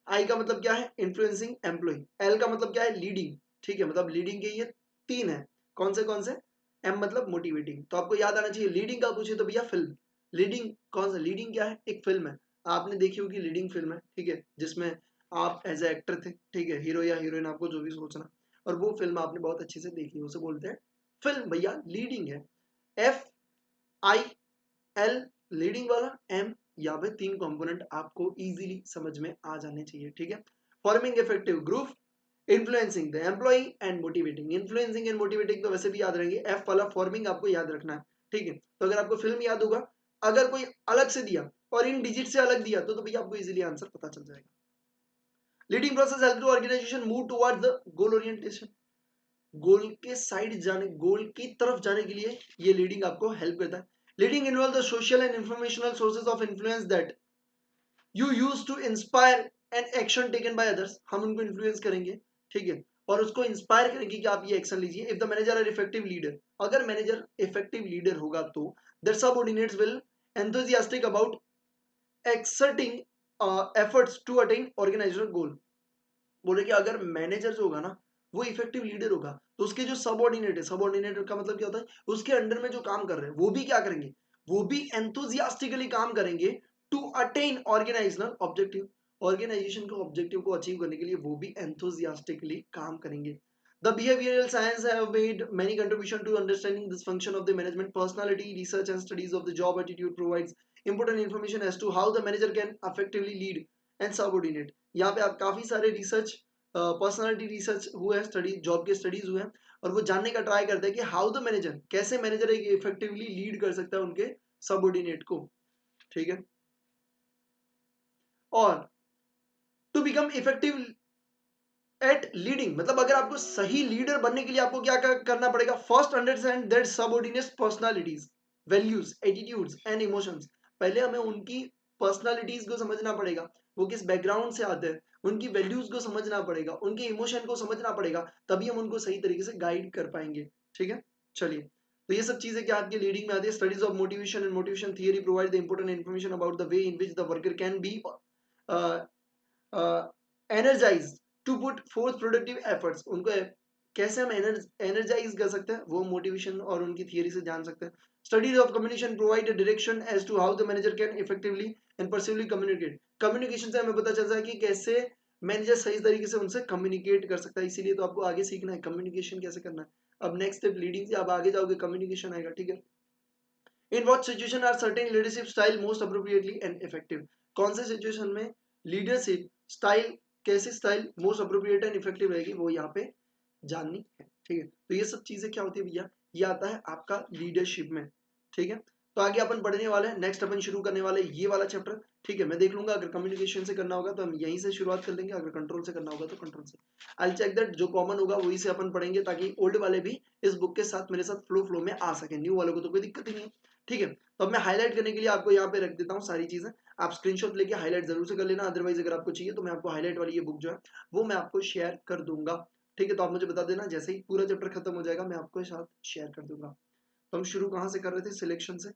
Speaker 1: I का मतलब क्या है, इन्फ्लुएंसिंग एम्प्लॉय। एल का मतलब क्या है, लीडिंग, ठीक है, मतलब लीडिंग के ये 3 है। कौन से? एम मतलब मोटिवेटिंग। तो आपको याद आना चाहिए, लीडिंग का पूछे तो भैया फिल्म। लीडिंग कौन सा, लीडिंग क्या है, एक फिल्म है, आपने देखी होगी लीडिंग फिल्म है, ठीक है, जिसमें आप एज ए एक्टर थे, ठीक है, हीरो या हीरोइन आपको जो भी सोचना, और वो फिल्म आपने बहुत अच्छे से देखी, उसे बोलते हैं फिल्म भैया, लीडिंग है। एफ आई एल लीडिंग वाला, एम, यहाँ पे 3 कंपोनेंट आपको इजीली समझ में आ जाने चाहिए, ठीक है। Forming effective group, influencing the employee and motivating. Influencing and motivating तो वैसे भी याद रहेंगे, एफ वाला फॉर्मिंग आपको याद रखना है, ठीक है। तो अगर आपको फिल्म याद होगा, अगर कोई अलग से दिया और इन डिजिट से अलग दिया तो भैया आपको इजीली आंसर पता चल जाएगा। Leading process help to organisation move towards the goal orientation. Goal के साइड जाने, गोल की तरफ जाने के लिए ये लीडिंग आपको हेल्प करता है। Leading involve the social and informational sources of influence that you use to inspire an action taken by others. हम उनको इन्फ्लुएंस करेंगे, ठीक है, और उसको इंस्पायर करेंगे कि आप ये एक्शन लीजिए। If the manager are effective leader, अगर मैनेजर इफेक्टिव लीडर होगा तो their subordinates will enthusiastic about exerting efforts to attain organisational goal. बोले कि अगर मैनेजर जो होगा ना, वो इफेक्टिव लीडर होगा, तो उसके जो सबऑर्डिनेट है, सबऑर्डिनेट का मतलब क्या होता है, उसके अंडर में जो काम कर रहे हैं वो भी क्या करेंगे, वो भी एंथुसियास्टिकली काम करेंगे to attain organisational objective. Organisation के ऑब्जेक्टिव को अचीव करने के लिए वो भी एंथुसियास्टिकली काम करेंगे। The behavioral science have made many contributions to understanding this function of the management. Personality research and studies of the job attitude provides important information as to how the manager can effectively lead and subordinate. यहाँ पे आप काफी सारे research, personality research हुए हैं, study, job के studies हुए हैं, और वो जानने का ट्राई करते हैं कि हाउ द मैनेजर, कैसे मैनेजर एक इफेक्टिवली लीड कर सकता है उनके सबऑर्डिनेट को, ठीक है। और to become effective at leading, मतलब अगर आपको सही लीडर बनने के लिए आपको क्या करना पड़ेगा, first understand that subordinates personalities, values, attitudes and emotions. पहले हमें उनकी पर्सनालिटीज को समझना पड़ेगा, वो किस बैकग्राउंड से आते हैं, उनकी वैल्यूज को समझना पड़ेगा, उनके इमोशन को समझना पड़ेगा, तभी हम उनको सही तरीके से गाइड कर पाएंगे, ठीक है। चलिए, तो ये सब चीजें क्या आपकी लीडिंग में आती है। Studies of motivation and motivation theory provide the important information about the way in which the worker can be energise to put forth productive efforts. उनको कैसे हम एनर्जाइज कर सकते हैं, वो मोटिवेशन और उनकी थियरी से जान सकते हैं। Studies of communication provide a direction as to how the manager can effectively and persuasively communicate. Communication से हमें पता चलता है कि कैसे मैनेजर सही तरीके से उनसे कम्युनिकेट कर सकता है, इसीलिए तो आपको आगे सीखना है कम्युनिकेशन कैसे करना है। अब नेक्स्ट स्टेप लीडिंग से आप आगे जाओगे, कम्युनिकेशन आएगा, ठीक है। In what situation are certain leadership style most appropriately and effective. कौन से सिचुएशन में लीडरशिप स्टाइल, कैसे style most appropriate and effective रहेगी, वो यहाँ पे जाननी है, ठीक है। तो ये सब चीजें क्या होती है भैया, ये आता है आपका लीडरशिप में, ठीक है। तो आगे अपन पढ़ने वाले हैं, नेक्स्ट अपन शुरू करने वाले ये वाला चैप्टर, ठीक है। मैं देख लूंगा, अगर कम्युनिकेशन से करना होगा तो हम यहीं से शुरुआत कर लेंगे, अगर कंट्रोल से करना होगा तो कंट्रोल से। आई चेक दैट जो कॉमन होगा वही से अपन पढ़ेंगे, ताकि ओल्ड वाले भी इस बुक के साथ मेरे साथ फ्लो में आ सके, न्यू वालों को तो कोई दिक्कत ही नहीं है, ठीक है। तो अब मैं हाईलाइट करने के लिए आपको यहाँ पे रख देता हूँ सारी चीजें, आप स्क्रीनशॉट लेके हाईलाइट जरूर से कर लेना, अदरवाइज अगर आपको चाहिए तो मैं आपको हाईलाइट वाली ये बुक जो है वो मैं आपको शेयर कर दूंगा, ठीक है। तो आप मुझे बता देना, जैसे ही पूरा चैप्टर खत्म हो जाएगा मैं आपको साथ शेयर कर दूंगा। तो हम शुरू कहाँ से कर रहे थे, सिलेक्शन से,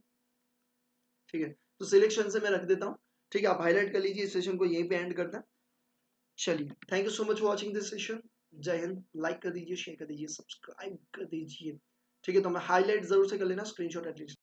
Speaker 1: ठीक है। तो सिलेक्शन से मैं रख देता हूँ, ठीक है। आप हाईलाइट कर लीजिए, इस सेशन को यहीं पे एंड करते हैं। चलिए, thank you so much for watching this session. जय हिंद। लाइक कर दीजिए, शेयर कर दीजिए, सब्सक्राइब कर दीजिए, ठीक है। तो मैं हाईलाइट जरूर से कर लेना, स्क्रीनशॉट एटलीस्ट।